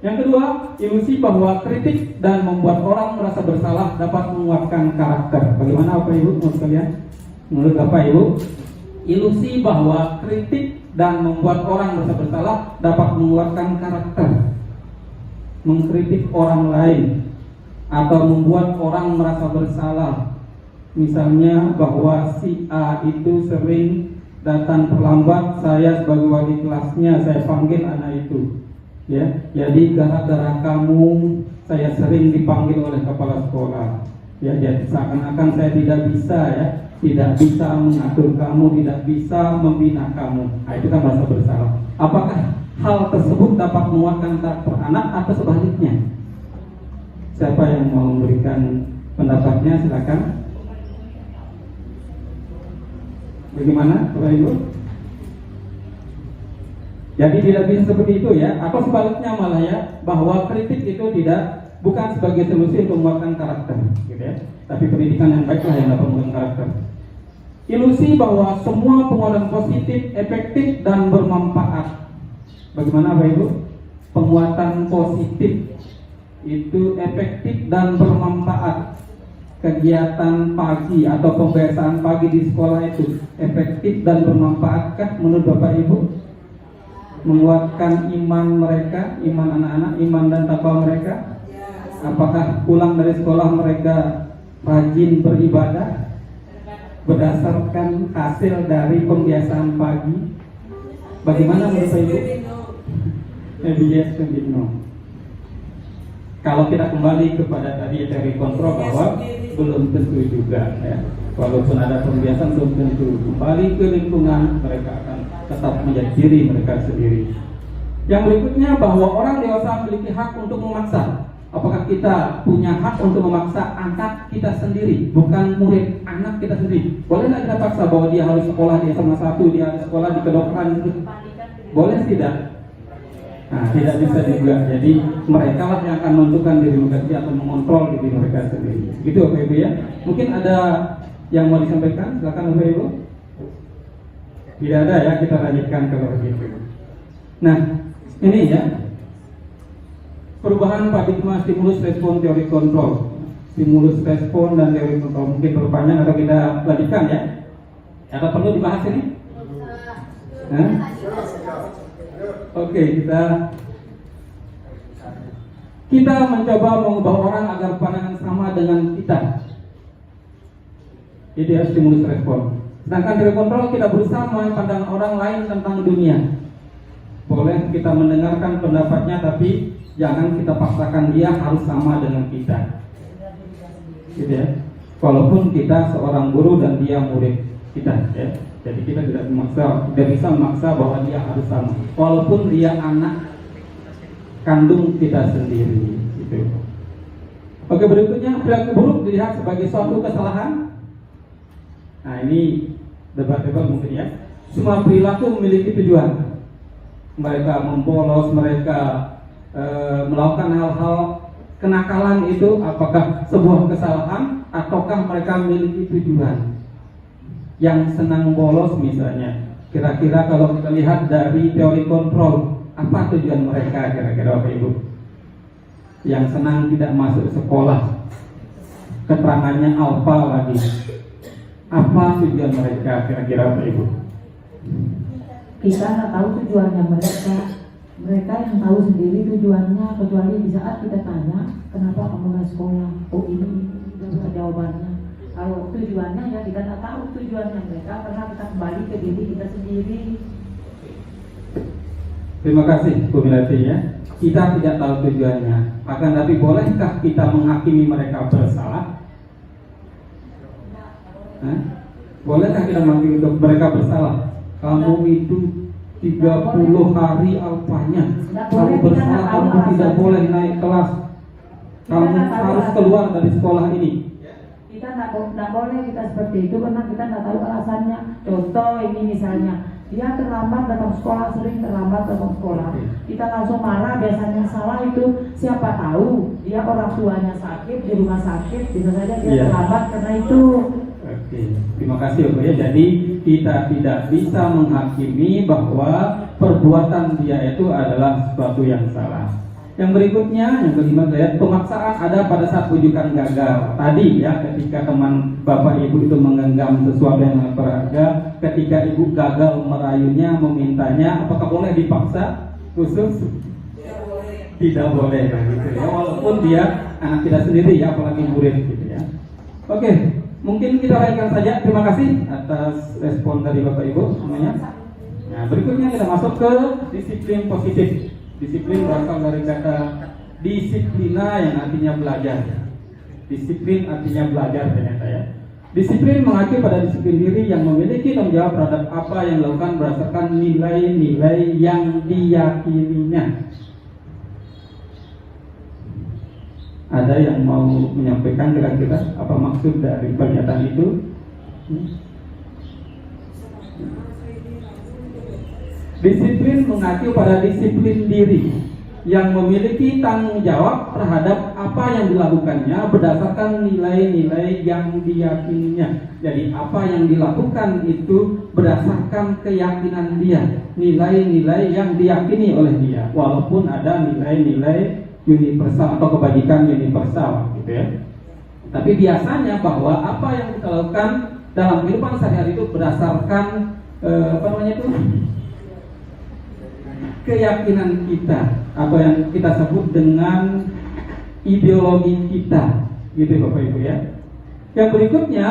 Yang kedua, ilusi bahwa kritik dan membuat orang merasa bersalah dapat menguatkan karakter. Bagaimana Bapak Ibu sekalian? Menurut Bapak Ibu, ilusi bahwa kritik dan membuat orang merasa bersalah dapat menguatkan karakter. Mengkritik orang lain atau membuat orang merasa bersalah. Misalnya bahwa si A itu sering datang terlambat, saya sebagai wali kelasnya saya panggil anak itu. Ya, jadi gara-gara kamu saya sering dipanggil oleh kepala sekolah. Ya, jadi seakan-akan saya tidak bisa tidak bisa mengatur kamu, tidak bisa membina kamu. Nah, itu kan merasa bersalah. Apakah hal tersebut dapat menguatkan karakter anak atau sebaliknya? Siapa yang mau memberikan pendapatnya, silakan. Bagaimana, Bapak Ibu? Jadi tidak bisa seperti itu ya, atau sebaliknya malah ya, bahwa kritik itu bukan sebagai solusi untuk menguatkan karakter, gitu ya. Tapi pendidikan yang baiklah yang dapat menguatkan karakter. Ilusi bahwa semua penguatan positif, efektif dan bermanfaat. Bagaimana Bapak Ibu? Penguatan positif itu efektif dan bermanfaat. Kegiatan pagi atau pembiasaan pagi di sekolah itu efektif dan bermanfaatkah menurut Bapak Ibu? Menguatkan iman mereka, iman anak-anak, iman dan takwa mereka? Apakah pulang dari sekolah mereka rajin beribadah berdasarkan hasil dari pembiasaan pagi? Bagaimana menurut Bapak Ibu? Yes, no. Kalau kita kembali kepada tadi teori kontrol bahwa belum tentu juga ya. Walaupun ada pembiasaan belum tentu. Kembali ke lingkungan, mereka akan tetap menjadi diri mereka sendiri. Yang berikutnya bahwa orang dewasa memiliki hak untuk memaksa. Apakah kita punya hak untuk memaksa anak kita sendiri, bukan murid, anak kita sendiri? Boleh nggak kita paksa bahwa dia harus sekolah di SMA 1, dia harus sekolah di kedokteran itu? Boleh tidak? Nah, tidak bisa juga. Jadi mereka lah yang akan menentukan diri mereka atau mengontrol diri mereka sendiri. Gitu Bapak Ibu ya. Mungkin ada yang mau disampaikan? Silakan Bapak Ibu. Tidak ada ya, kita lanjutkan kalau begitu. Nah, ini ya. Perubahan paradigma stimulus respon teori kontrol. Stimulus respon dan teori kontrol. Mungkin berpanjang atau kita lanjutkan ya. Ada perlu dibahas ini? Nah? Oke, kita mencoba mengubah orang agar pandangan sama dengan kita. Itu ya stimulus respon. Sedangkan teori kontrol kita berusaha memandang orang lain tentang dunia. Boleh kita mendengarkan pendapatnya, tapi jangan kita paksakan dia harus sama dengan kita. Gitu ya. Walaupun kita seorang guru dan dia murid kita ya. Jadi kita tidak bisa memaksa bahwa dia harus sama, walaupun dia anak kandung kita sendiri. Gitu. Oke, berikutnya perilaku buruk dilihat sebagai suatu kesalahan. Nah, ini debat-debat mungkin ya. Semua perilaku memiliki tujuan. Mereka membolos, mereka melakukan hal-hal kenakalan itu apakah sebuah kesalahan ataukah mereka memiliki tujuan? Yang senang bolos misalnya, kira-kira kalau kita lihat dari teori kontrol, apa tujuan mereka kira-kira Bapak Ibu? Yang senang tidak masuk sekolah, keterangannya alfa lagi. Apa tujuan mereka kira-kira Bapak Ibu? Kita nggak tahu tujuannya mereka. Mereka yang tahu sendiri tujuannya, kecuali di saat kita tanya, kenapa kamu nggak sekolah? Oh ini jawabannya. Kalau tujuannya ya kita tak tahu tujuannya mereka, karena kita kembali ke diri kita sendiri. Terima kasih Bu Milati ya. Kita tidak tahu tujuannya. Akan tapi bolehkah kita menghakimi mereka bersalah? Bolehkah kita menghakimi mereka bersalah? Kamu itu 30 hari alfanya, kamu bersalah, kamu tidak boleh naik kelas, kamu harus keluar dari sekolah ini. Kita tidak boleh kita seperti itu karena kita tidak tahu alasannya. Contoh ini misalnya, dia terlambat datang sekolah, sering terlambat datang sekolah. Kita langsung marah, biasanya salah itu siapa tahu dia orang tuanya sakit di rumah sakit, bisa saja dia terlambat karena itu. Oke, terima kasih Bapak ya. Jadi kita tidak bisa menghakimi bahwa perbuatan dia itu adalah sesuatu yang salah. Yang berikutnya, yang kelima, pemaksaan ada pada saat rujukan gagal. Tadi ya, ketika teman Bapak Ibu itu menggenggam sesuatu yang berharga, ketika Ibu gagal merayunya, memintanya, apakah boleh dipaksa khusus? Tidak boleh, gitu ya. Walaupun dia anak kita sendiri ya, apalagi murid gitu ya. Oke, mungkin kita lanjutkan saja. Terima kasih atas respon dari Bapak Ibu semuanya. Nah, berikutnya kita masuk ke disiplin positif. Disiplin berasal dari kata disiplina yang artinya belajar. Disiplin artinya belajar ternyata ya. Disiplin mengacu pada disiplin diri yang memiliki tanggung jawab terhadap apa yang dilakukan berdasarkan nilai-nilai yang diyakininya. Ada yang mau menyampaikan kira-kira apa maksud dari pernyataan itu? Disiplin mengacu pada disiplin diri yang memiliki tanggung jawab terhadap apa yang dilakukannya berdasarkan nilai-nilai yang diyakininya. Jadi apa yang dilakukan itu berdasarkan keyakinan dia, nilai-nilai yang diyakini oleh dia, walaupun ada nilai-nilai universal atau kebajikan universal gitu ya. Tapi biasanya bahwa apa yang kita lakukan dalam kehidupan sehari-hari itu berdasarkan keyakinan kita atau yang kita sebut dengan ideologi kita, gitu Bapak Ibu ya. Yang berikutnya,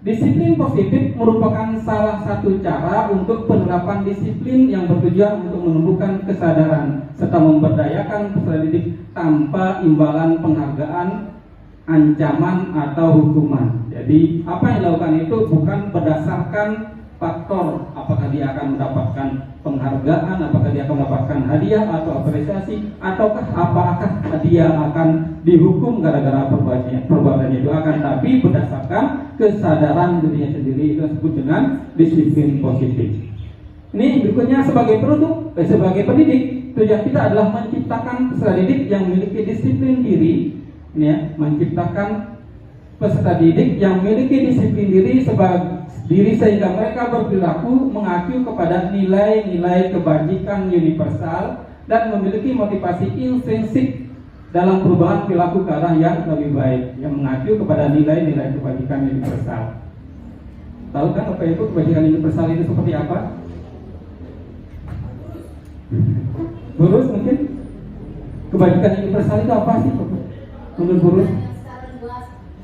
disiplin positif merupakan salah satu cara untuk penerapan disiplin yang bertujuan untuk menumbuhkan kesadaran serta memberdayakan peserta didik tanpa imbalan penghargaan, ancaman atau hukuman. Jadi apa yang dilakukan itu bukan berdasarkan faktor apakah dia akan mendapatkan penghargaan, apakah dia akan mendapatkan hadiah atau apresiasi, ataukah apakah dia akan dihukum gara-gara perbuatannya itu, akan tapi berdasarkan kesadaran dirinya sendiri. Itu disebut dengan disiplin positif. Ini berikutnya sebagai produk, sebagai pendidik, tujuan kita adalah menciptakan peserta didik yang memiliki disiplin diri, ya, menciptakan peserta didik yang memiliki disiplin diri sehingga mereka berperilaku mengacu kepada nilai-nilai kebajikan universal dan memiliki motivasi intrinsik dalam perubahan perilaku ke arah yang lebih baik, yang mengacu kepada nilai-nilai kebajikan universal. Tahu kan Bapak Ibu kebajikan universal itu seperti apa? Burus mungkin? Kebajikan universal itu apa sih menurut Burus?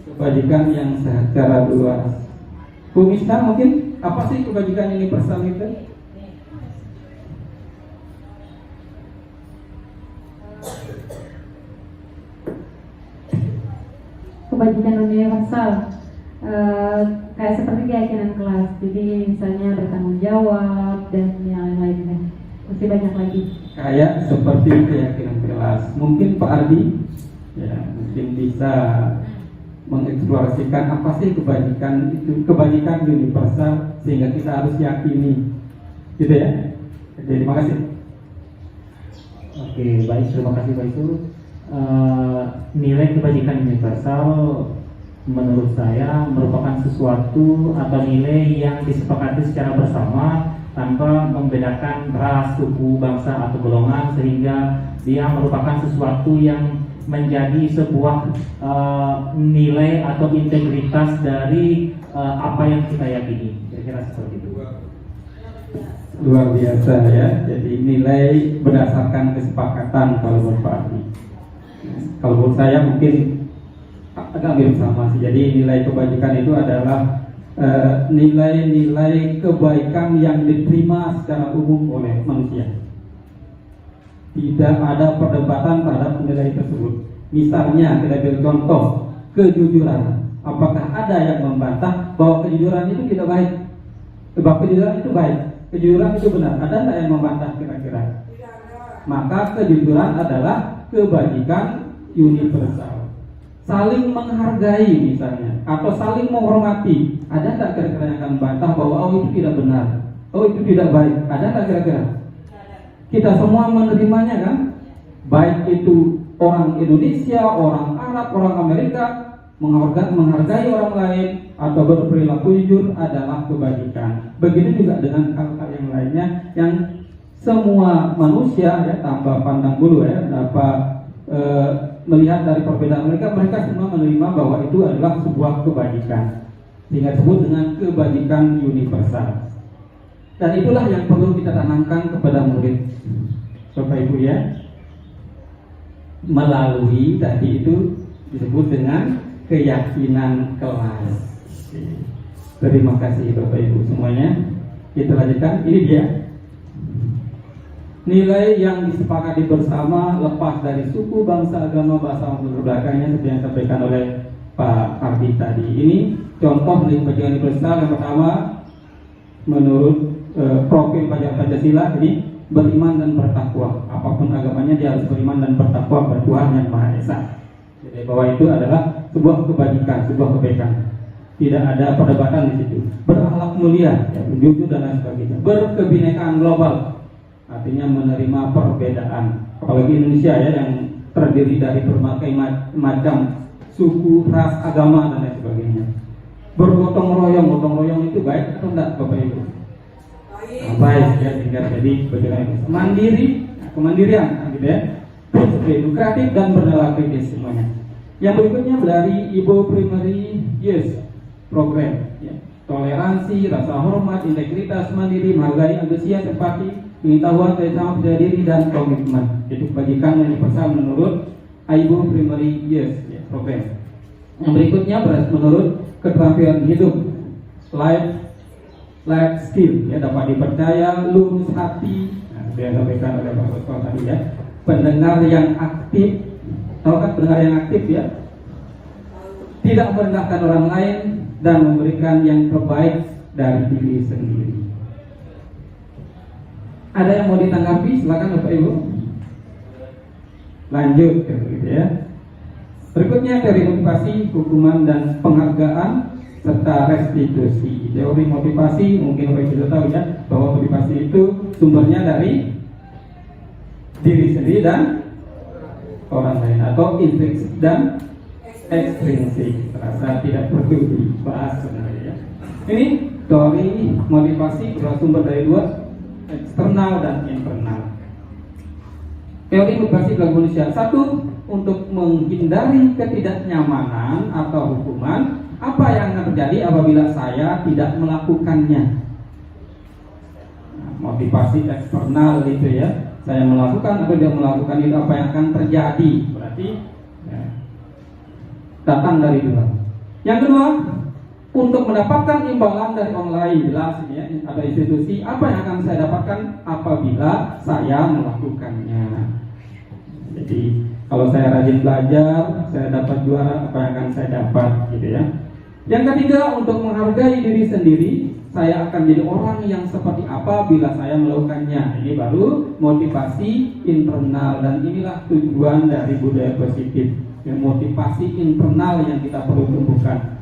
Kebajikan yang secara luas. Bu Mista mungkin apa sih kebajikan universal itu? Kebajikan universal kayak seperti keyakinan kelas. Jadi misalnya bertanggung jawab dan yang lainnya. Masih banyak lagi. Kayak seperti keyakinan kelas. Mungkin Pak Ardi ya mungkin bisa mengeksplorasikan apa sih kebajikan itu, kebajikan universal sehingga kita harus yakini, gitu ya. Jadi terima kasih. Oke, baik, terima kasih Pak Isu. Nilai kebajikan universal menurut saya merupakan sesuatu atau nilai yang disepakati secara bersama tanpa membedakan ras, suku, bangsa atau golongan, sehingga dia merupakan sesuatu yang menjadi sebuah nilai atau integritas dari apa yang kita yakini. Kira-kira seperti itu. Luar biasa ya. Jadi nilai berdasarkan kesepakatan kalau menurut Pak Ardi. Kalau menurut saya mungkin agak mirip sama sih. Jadi nilai kebajikan itu adalah nilai-nilai kebaikan yang diterima secara umum oleh manusia. Tidak ada perdebatan terhadap nilai tersebut. Misalnya kita beri contoh kejujuran. Apakah ada yang membantah bahwa kejujuran itu tidak baik? Bahwa kejujuran itu baik, kejujuran itu benar. Ada nggak yang membantah kira-kira? Maka kejujuran adalah kebajikan universal. Saling menghargai misalnya, atau saling menghormati. Ada nggak kira-kira yang akan membantah bahwa itu tidak benar, itu tidak baik? Ada nggak kira-kira? Kita semua menerimanya kan? Baik itu orang Indonesia, orang Arab, orang Amerika, menghargai orang lain atau berperilaku jujur adalah kebajikan. Begitu juga dengan hal-hal yang lainnya yang semua manusia ya tanpa pandang bulu ya, tanpa melihat dari perbedaan mereka semua menerima bahwa itu adalah sebuah kebajikan. Sehingga disebut dengan kebajikan universal. Dan itulah yang perlu kita tanamkan kepada murid, Bapak Ibu ya, melalui tadi itu disebut dengan keyakinan kelas. Terima kasih Bapak Ibu semuanya. Kita lanjutkan. Ini dia nilai yang disepakati bersama lepas dari suku, bangsa, agama, bahasa maupun belakangnya seperti yang disampaikan oleh Pak Ardi tadi. Ini contoh nilai kebajikan universal. Yang pertama menurut profil Pancasila ini beriman dan bertakwa. Apapun agamanya dia harus beriman dan bertakwa kepada Tuhan yang Maha Esa. Jadi bahwa itu adalah sebuah kebajikan, sebuah kebaikan. Tidak ada perdebatan di situ. Berakhlak mulia, ya, jujur dan lain sebagainya. Berkebinekaan global, artinya menerima perbedaan. apalagi Indonesia ya, yang terdiri dari berbagai macam suku, ras, agama dan lain sebagainya. Bergotong royong itu baik atau enggak Bapak Ibu? Baik ya, sehingga jadi bagaimana mandiri, kemandirian gitu ya, edukatif dan bernilai kritis semuanya. Yang berikutnya dari Ibu Primary Yes Program ya. Toleransi, rasa hormat, integritas, mandiri, menghargai, antusias, empati, pengetahuan, kerjasama, percaya diri dan komitmen. Itu kebajikan yang dipersam menurut Ibu Primary Yes ya, Program. Yang berikutnya menurut keterampilan hidup, life skill ya, dapat dipercaya, lurus hati. Nah, sudah disampaikan oleh Pak Ustaz tadi ya. Pendengar yang aktif, tahu kan pendengar yang aktif ya? Tidak merendahkan orang lain dan memberikan yang terbaik dari diri sendiri. Ada yang mau ditanggapi? Silakan Bapak Ibu. Lanjut gitu ya. Berikutnya teori motivasi, hukuman dan penghargaan serta restitusi. Teori motivasi mungkin Bapak Ibu tahu ya, bahwa motivasi itu sumbernya dari diri sendiri dan orang lain, atau intrinsik dan ekstrinsik. Terasa tidak perlu dibahas sebenarnya ya. Ini teori motivasi bersumber dari dua, eksternal dan internal. Teori motivasi dalam Indonesia. Satu, untuk menghindari ketidaknyamanan atau hukuman. Apa yang akan terjadi apabila saya tidak melakukannya? Nah, motivasi eksternal itu ya, saya melakukan atau tidak melakukan itu, apa yang akan terjadi? Berarti ya, datang dari luar. Yang kedua, untuk mendapatkan imbalan dari orang lain. Jelas ini ya, ada institusi. Apa yang akan saya dapatkan apabila saya melakukannya? Jadi kalau saya rajin belajar, saya dapat juara, apa yang akan saya dapat gitu ya. Yang ketiga, untuk menghargai diri sendiri, saya akan jadi orang yang seperti apa bila saya melakukannya. Ini baru motivasi internal, dan inilah tujuan dari budaya positif. Yang motivasi internal yang kita perlu tumbuhkan.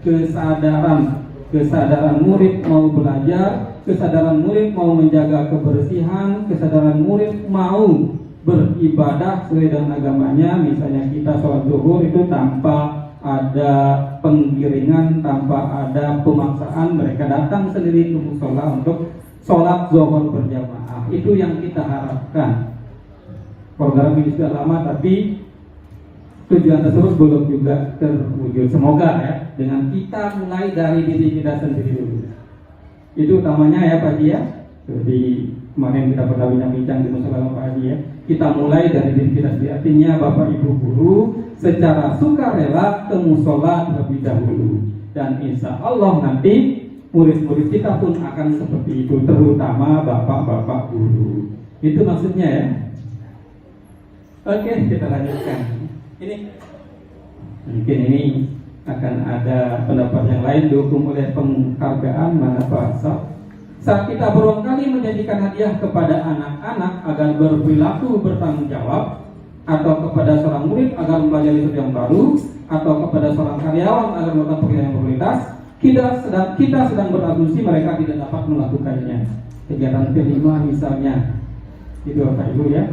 Kesadaran murid mau belajar, kesadaran murid mau menjaga kebersihan, kesadaran murid mau beribadah sesuai dengan agamanya. Misalnya kita sholat zuhur itu tanpa ada penggiringan, tanpa ada pemaksaan, mereka datang sendiri ke musola untuk sholat zuhur berjamaah. Itu yang kita harapkan. Program ini sudah lama, tapi tujuan tersebut belum juga terwujud. Semoga ya, dengan kita mulai dari diri kita sendiri dulu. Itu utamanya ya Pak Haji ya. Jadi kemarin kita pernah bincang di musola Pak Haji ya. Kita mulai dari diri kita sendiri. Artinya Bapak Ibu guru secara sukarela ke musola terlebih dahulu. Dan insya Allah nanti murid-murid kita pun akan seperti itu, terutama bapak-bapak guru. Itu maksudnya ya. Oke, kita lanjutkan. Ini mungkin ini akan ada pendapat yang lain didukung oleh penghargaan mana bahasa. Saat kita berulang kali menjanjikan hadiah kepada anak-anak agar berperilaku bertanggung jawab, atau kepada seorang murid agar mempelajari sesuatu yang baru, atau kepada seorang karyawan agar melakukan pekerjaan yang berkualitas, kita sedang berasumsi mereka tidak dapat melakukannya. Kegiatan kelima misalnya, itu Bapak Ibu ya,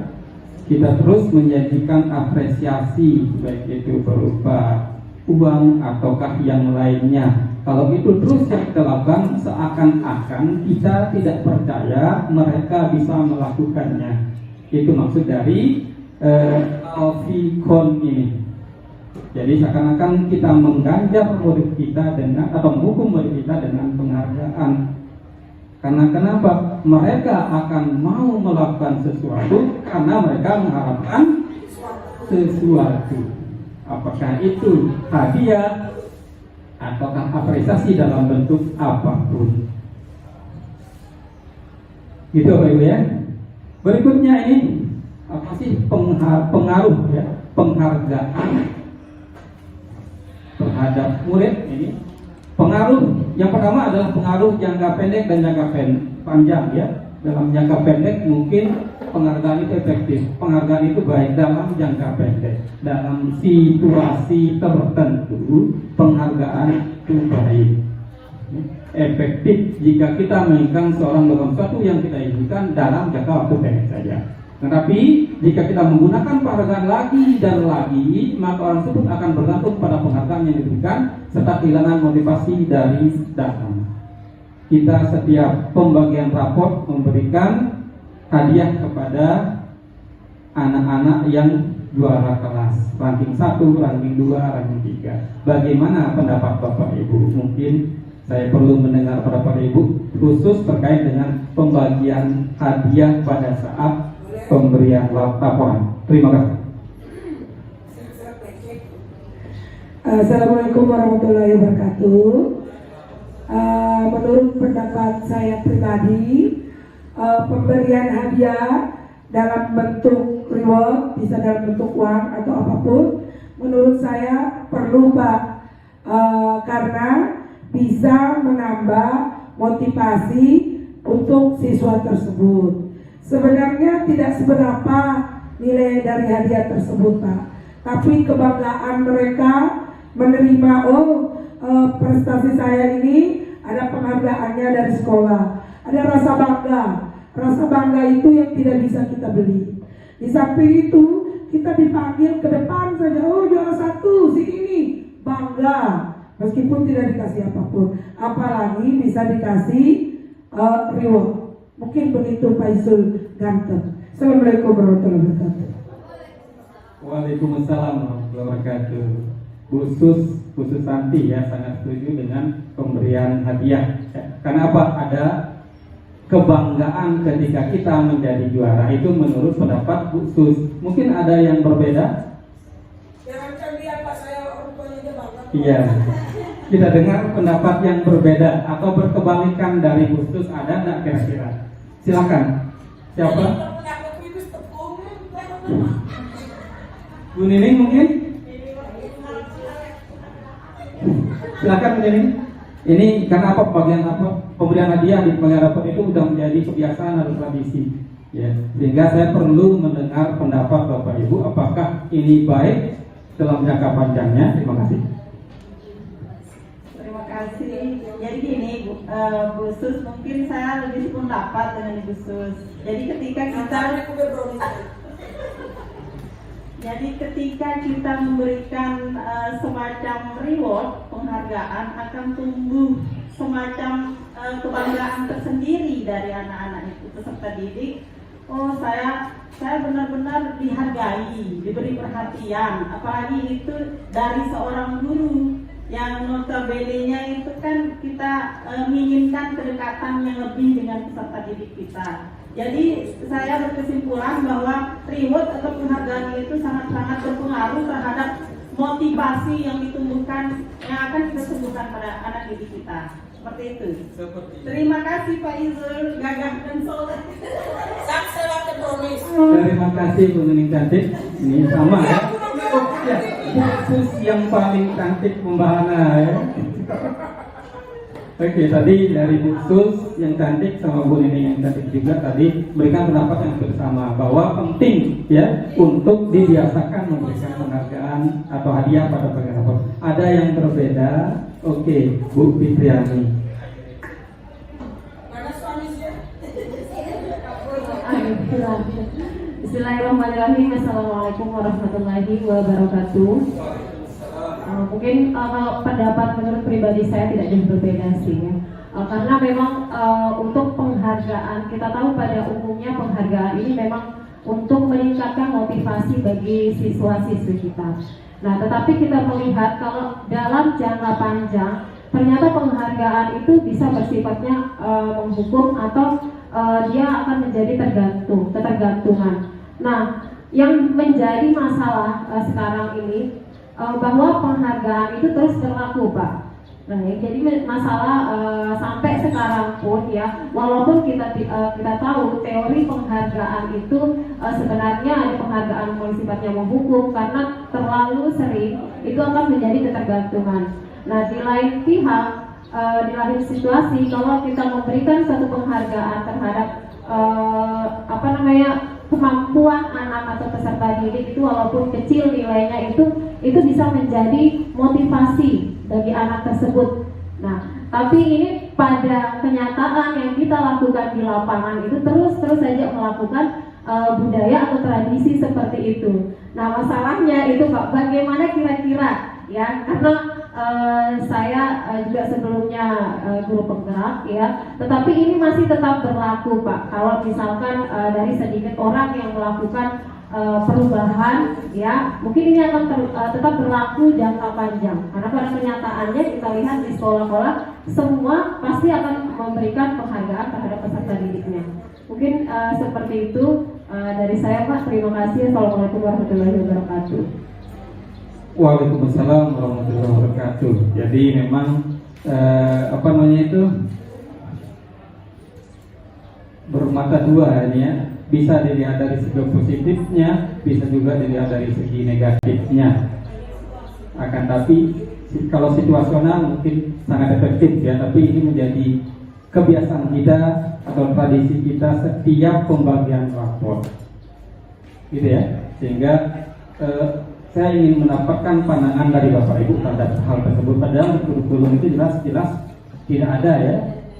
kita terus menjanjikan apresiasi, baik itu berupa uang ataukah yang lainnya. Kalau itu terus yang kita lakukan, seakan-akan kita tidak percaya mereka bisa melakukannya. Itu maksud dari Alfikon ini. Jadi seakan-akan kita mengganjar murid kita dengan, atau menghukum murid kita dengan penghargaan. Karena kenapa? Mereka akan mau melakukan sesuatu karena mereka mengharapkan sesuatu. Apakah itu hadiah ataukah apresiasi dalam bentuk apapun. Gitu Bapak Ibu ya. Berikutnya ini apa sih pengaruh ya, penghargaan terhadap murid ini. Pengaruh yang pertama adalah pengaruh jangka pendek dan jangka panjang ya. Dalam jangka pendek mungkin penghargaan itu efektif, penghargaan itu baik dalam jangka pendek. Dalam situasi tertentu penghargaan itu baik, efektif jika kita menginginkan seorang dalam sesuatu yang kita inginkan dalam jangka waktu pendek saja. Tetapi jika kita menggunakan penghargaan lagi dan lagi, maka orang tersebut akan bergantung pada penghargaan yang diberikan serta kehilangan motivasi dari datang. Kita setiap pembagian raport memberikan hadiah kepada anak-anak yang juara kelas, ranking 1, ranking 2, ranking 3. Bagaimana pendapat Bapak Ibu? Mungkin saya perlu mendengar pendapat Ibu khusus terkait dengan pembagian hadiah pada saat pemberian laporan. Terima kasih. Assalamualaikum warahmatullahi wabarakatuh. Menurut pendapat saya pribadi, pemberian hadiah dalam bentuk reward, bisa dalam bentuk uang atau apapun, menurut saya perlu Pak, karena bisa menambah motivasi untuk siswa tersebut. Sebenarnya tidak seberapa nilai dari hadiah tersebut Pak, tapi kebanggaan mereka menerima, prestasi saya ini ada penghargaannya dari sekolah, ada rasa bangga. Rasa bangga itu yang tidak bisa kita beli. Di samping itu kita dipanggil ke depan saja, juara 1 si ini, bangga. Meskipun tidak dikasih apapun, apalagi bisa dikasih reward. Mungkin begitu Pak Izul ganteng. Assalamualaikum warahmatullahi wabarakatuh. Waalaikumsalam warahmatullahi wabarakatuh. Khusus Santi ya, sangat setuju dengan pemberian hadiah. Karena apa? Ada kebanggaan ketika kita menjadi juara, itu menurut pendapat khusus. Mungkin ada yang berbeda. Jangan lihat Pak, saya orang tuanya aja bangga. Iya. Kita dengar pendapat yang berbeda atau berkebalikan dari khusus, ada nggak kira-kira? Silakan. Siapa? Bu Nining mungkin? Silakan Bu Nining. Ini karena apa, pemberian hadiah di pemberian rapor itu sudah menjadi kebiasaan atau tradisi, ya. Sehingga saya perlu mendengar pendapat Bapak Ibu, apakah ini baik dalam jangka panjangnya. Terima kasih. Terima kasih. Jadi gini, Bu Sus, mungkin saya lebih sependapat dengan Ibu Sus. Jadi ketika kita memberikan semacam reward, penghargaan, akan tumbuh semacam kebanggaan tersendiri dari anak-anak itu, peserta didik. Oh, saya benar-benar dihargai, diberi perhatian, apalagi itu dari seorang guru yang notabene-nya itu kan kita menginginkan kedekatan yang lebih dengan peserta didik kita. Jadi saya berkesimpulan bahwa reward atau penghargaan itu sangat-sangat berpengaruh terhadap motivasi yang ditumbuhkan, yang akan kita tumbuhkan pada anak didik kita. Seperti itu. Terima kasih Pak Izul, gagah dan soleh. Terima kasih Bu Nining cantik. Ini sama ya. Khusus yang paling cantik pembahana ya. Oke, tadi dari Bu Sus yang cantik sama Bu Nining yang cantik juga tadi memberikan pendapat yang bersama bahwa penting ya untuk dibiasakan memberikan penghargaan atau hadiah pada pemberian rapor. Ada yang berbeda? Oke, Bu Fitriani. Bismillahirrahmanirrahim. Assalamualaikum warahmatullahi wabarakatuh. Mungkin kalau pendapat menurut pribadi saya tidak jauh berbeda sih ya. Karena memang untuk penghargaan, kita tahu pada umumnya penghargaan ini memang untuk meningkatkan motivasi bagi siswa-siswi kita. Nah, tetapi kita melihat kalau dalam jangka panjang ternyata penghargaan itu bisa bersifatnya menghukum atau dia akan menjadi ketergantungan. Nah, yang menjadi masalah sekarang ini bahwa penghargaan itu terus berlaku, Pak. Nah, jadi masalah sampai sekarang pun ya, walaupun kita tahu teori penghargaan itu sebenarnya ada penghargaan yang sifatnya menghukum karena terlalu sering itu akan menjadi ketergantungan. Nah, di lain pihak, di lain situasi, kalau kita memberikan satu penghargaan terhadap kemampuan anak atau peserta didik itu walaupun kecil nilainya itu bisa menjadi motivasi bagi anak tersebut. Nah, tapi ini pada kenyataan yang kita lakukan di lapangan itu terus saja melakukan budaya atau tradisi seperti itu. Nah, masalahnya itu Pak, bagaimana kira-kira ya, karena saya juga sebelumnya guru penggerak ya, tetapi ini masih tetap berlaku Pak. Kalau misalkan dari sedikit orang yang melakukan perubahan ya, mungkin ini akan tetap berlaku jangka panjang, karena pada kenyataannya kita lihat di sekolah-sekolah semua pasti akan memberikan penghargaan terhadap peserta didiknya. Mungkin seperti itu dari saya Pak. Terima kasih. Assalamualaikum warahmatullahi wabarakatuh. Waalaikumsalam warahmatullahi wabarakatuh. Jadi memang apa namanya itu bermata dua ini ya. Bisa dilihat dari segi positifnya, bisa juga dilihat dari segi negatifnya. Akan tapi kalau situasional mungkin sangat efektif ya, tapi ini menjadi kebiasaan kita atau tradisi kita setiap pembagian rapor, gitu ya. Sehingga saya ingin mendapatkan pandangan dari Bapak Ibu terhadap hal tersebut. Padahal di kurikulum itu jelas tidak ada ya,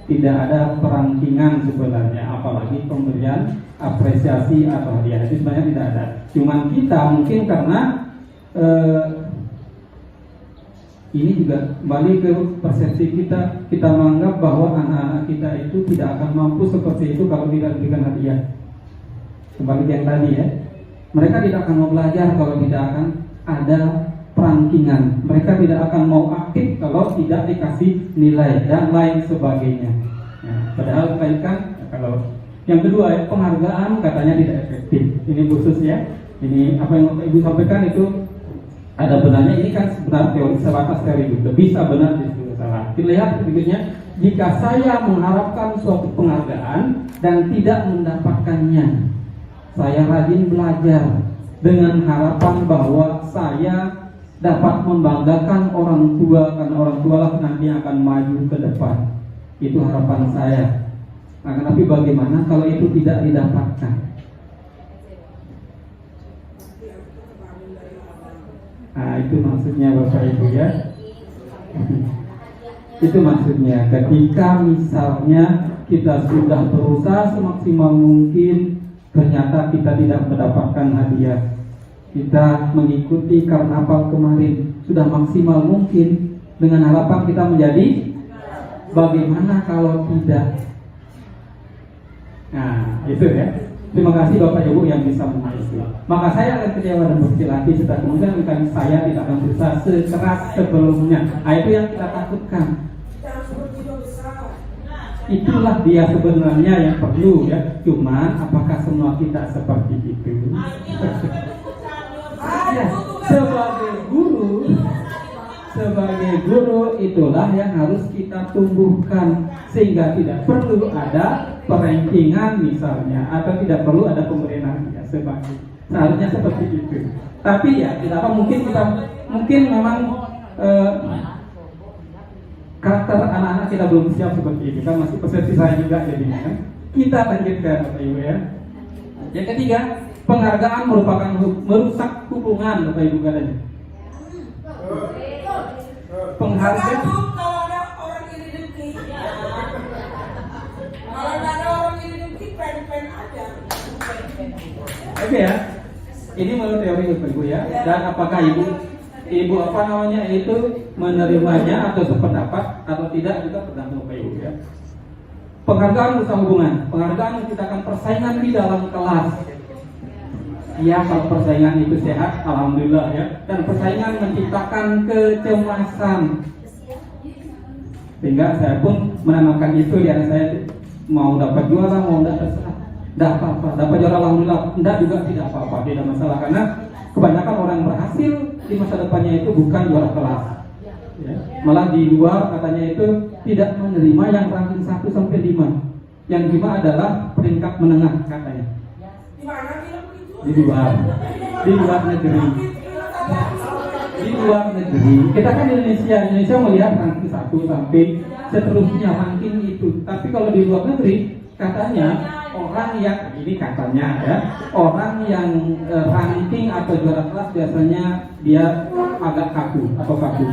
tidak ada perankingan sebenarnya, apalagi pemberian apresiasi atau hadiah itu sebenarnya tidak ada. Cuman kita mungkin karena ini juga kembali ke persepsi kita menganggap bahwa anak-anak kita itu tidak akan mampu seperti itu kalau tidak diberikan hadiah. Kembali yang tadi ya, mereka tidak akan mau belajar kalau tidak akan ada perankingan. Mereka tidak akan mau aktif kalau tidak dikasih nilai dan lain sebagainya. Nah, padahal kan kalau yang kedua ya, penghargaan katanya tidak efektif. Ini khususnya, ini apa yang Bapak Ibu sampaikan itu ada benarnya. Ini kan sebenarnya teori, sebatas teori juga bisa benar bisa salah. Kita lihat berikutnya, jika saya mengharapkan suatu penghargaan dan tidak mendapatkannya, saya rajin belajar dengan harapan bahwa saya dapat membanggakan orang tua, karena orang tua lah nanti akan maju ke depan. Itu harapan saya. Nah, tapi bagaimana kalau itu tidak didapatkan? Nah, itu maksudnya Bapak Ibu ya. Itu maksudnya ketika misalnya kita sudah berusaha semaksimal mungkin, ternyata kita tidak mendapatkan hadiah. Kita mengikuti karnaval kemarin sudah maksimal mungkin dengan harapan kita menjadi, bagaimana kalau tidak? Nah, itu ya. Terima kasih Bapak Ibu yang bisa mengerti. Maka saya akan kecewa dan berkecil hati setelah kemudian saya tidak akan berusaha sekeras sebelumnya. Nah, itu yang kita takutkan. Itulah dia sebenarnya yang perlu ya. Cuman apakah semua kita seperti itu? Ya, sebagai guru itulah yang harus kita tumbuhkan, sehingga tidak perlu ada perankingan misalnya, atau tidak perlu ada pemberian ya, seharusnya seperti itu. Tapi ya tidak apa, mungkin memang karakter anak-anak kita belum siap seperti itu kan, masih persepsi saya juga jadinya kan. Kita lanjutkan Bapak Ibu ya. Yang ketiga, penghargaan merupakan merusak hubungan Bapak Ibu katanya. Penghargaan kalau ada orang iri dengki, kalau ada orang iri dengki, pen aja. Oke ya. Ini menurut teori Bapak Ibu ya. Dan apakah ibu apa namanya itu menerimanya atau sependapat atau tidak, juga tergantung Bapak Ibu ya. Penghargaan merusak hubungan. Penghargaan menciptakan persaingan di dalam kelas. Ya, kalau persaingan itu sehat, alhamdulillah ya. Dan persaingan menciptakan kecemasan. Sehingga saya pun menanamkan itu di anak saya, mau dapat juara, mau tidak terserah. Tidak apa-apa, dapat juara alhamdulillah, tidak juga tidak apa-apa, tidak masalah. Karena kebanyakan orang berhasil di masa depannya itu bukan juara kelas ya. Malah di luar katanya itu tidak menerima yang ranking 1 sampai 5. Yang 5 adalah peringkat menengah katanya. Di luar negeri. Di luar negeri. Kita kan Indonesia melihat ranking 1 sampai seterusnya ranking itu. Tapi kalau di luar negeri katanya orang yang ini katanya ya, orang yang ranking atau juara kelas biasanya dia agak kaku atau kaku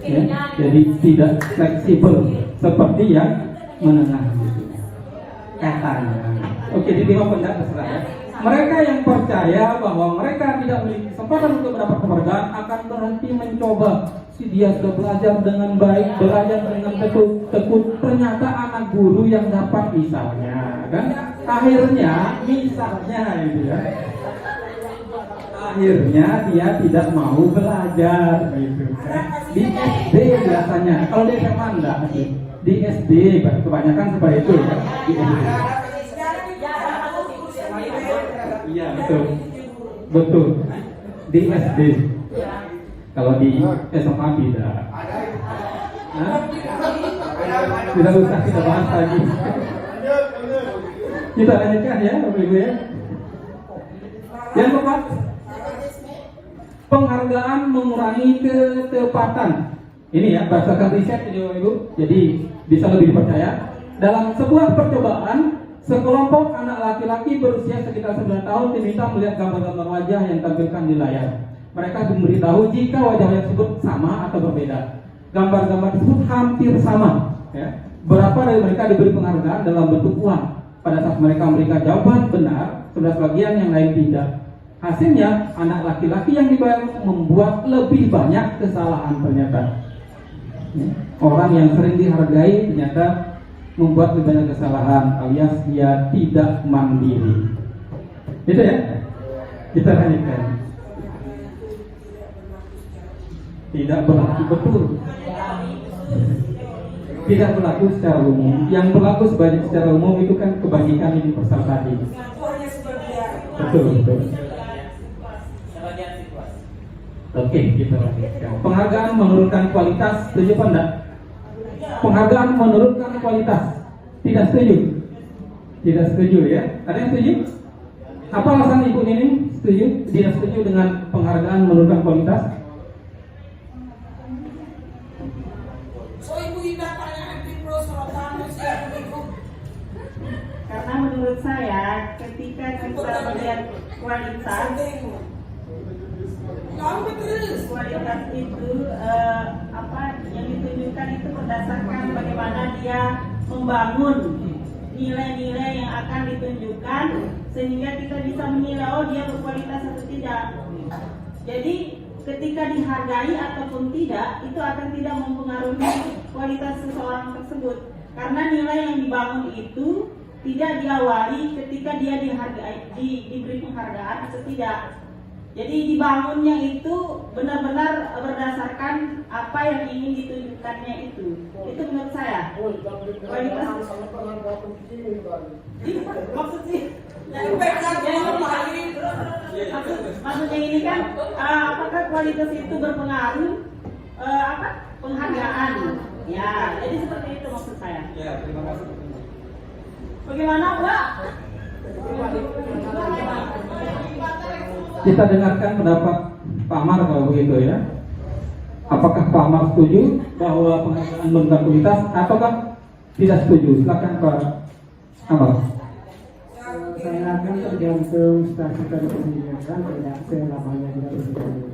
ya, jadi tidak fleksibel seperti yang menengah gitu katanya. Oke, diterima pendapat terserah ya. Mereka yang percaya bahwa mereka tidak memiliki kesempatan untuk mendapat penghargaan akan berhenti mencoba. Si dia sudah belajar dengan baik, belajar dengan tekun. Ternyata anak guru yang dapat misalnya, kan? Akhirnya misalnya itu ya. Akhirnya dia tidak mau belajar gitu kan. Di SD biasanya, kalau di SMA enggak sih. Di SD kebanyakan seperti itu ya. Di SD. Iya betul. Di SD. Kalau di SMA tidak. Hah? Tidak usah kita bahas lagi. Kita lanjutkan ya, Ibu ya. Yang keempat, penghargaan mengurangi ketepatan. Ini ya berdasarkan riset ini Ibu. Jadi bisa lebih dipercaya. Dalam sebuah percobaan, sekelompok anak laki-laki berusia sekitar 9 tahun diminta melihat gambar-gambar wajah yang tampilkan di layar. Mereka diberitahu jika wajah tersebut sama atau berbeda. Gambar-gambar tersebut hampir sama. Ya. Berapa dari mereka diberi penghargaan dalam bentuk uang. Pada saat mereka memberikan jawaban benar, 11 bagian yang lain tidak. Hasilnya, anak laki-laki yang dibayar membuat lebih banyak kesalahan ternyata. Orang yang sering dihargai ternyata membuat lebih banyak kesalahan, alias dia tidak mandiri. Itu ya? Kita lanjutkan. Tidak berlaku betul. Tidak berlaku secara umum. Yang berlaku secara umum itu kan kebajikan ini pasal tadi. Betul. Oke, kita lanjutkan. Penghargaan menurunkan kualitas, setuju apa enggak? Penghargaan menurunkan kualitas. Tidak setuju? Tidak setuju ya? Ada yang setuju? Apa alasan Ibu ini setuju? Tidak setuju dengan penghargaan menurunkan kualitas? Karena menurut saya ketika kita melihat kualitas itu apa yang ditunjukkan itu berdasarkan bagaimana dia membangun nilai-nilai yang akan ditunjukkan sehingga kita bisa menilai oh dia berkualitas atau tidak. Jadi ketika dihargai ataupun tidak itu akan tidak mempengaruhi kualitas seseorang tersebut karena nilai yang dibangun itu tidak diawali ketika dia dihargai diberi penghargaan atau tidak. Jadi dibangunnya itu benar-benar berdasarkan apa yang ingin ditunjukkannya itu. Itu menurut saya. Kualitas maksudnya ini kan apakah kualitas itu berpengaruh penghargaan? Ya, jadi seperti itu maksud saya. Ya, terima kasih. Bagaimana, Mbak? Kita dengarkan pendapat Pak Amar kalau begitu ya. Apakah Pak Amar setuju bahwa penghargaan menurunkan kualitas ataukah tidak setuju? Silakan Pak Amar. Saya akan tergantung stasiun pendidikan tidak selamanya tidak begitu.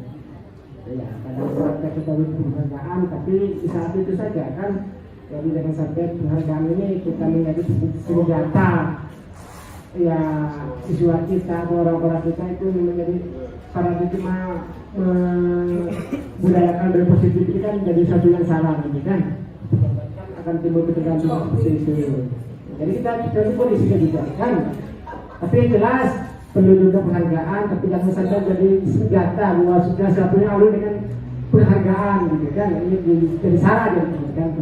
Ya, kadang kita butuh penghargaan, tapi di saat itu saja kan. Jadi dengan sampai penghargaan ini kita menjadi senjata. Ya, siswa kita atau orang-orang kita itu menjadi paradigma membudayakan berpositif ini kan jadi satu yang salah gitu kan. Akan timbul ketergantungan seperti itu. Jadi kita kondisinya juga kan. Tapi yang jelas perlu juga penghargaan, tapi jangan sampai jadi senjata bahwa sudah satunya lalu dengan penghargaan gitu kan. Ini jadi salah gitu kan.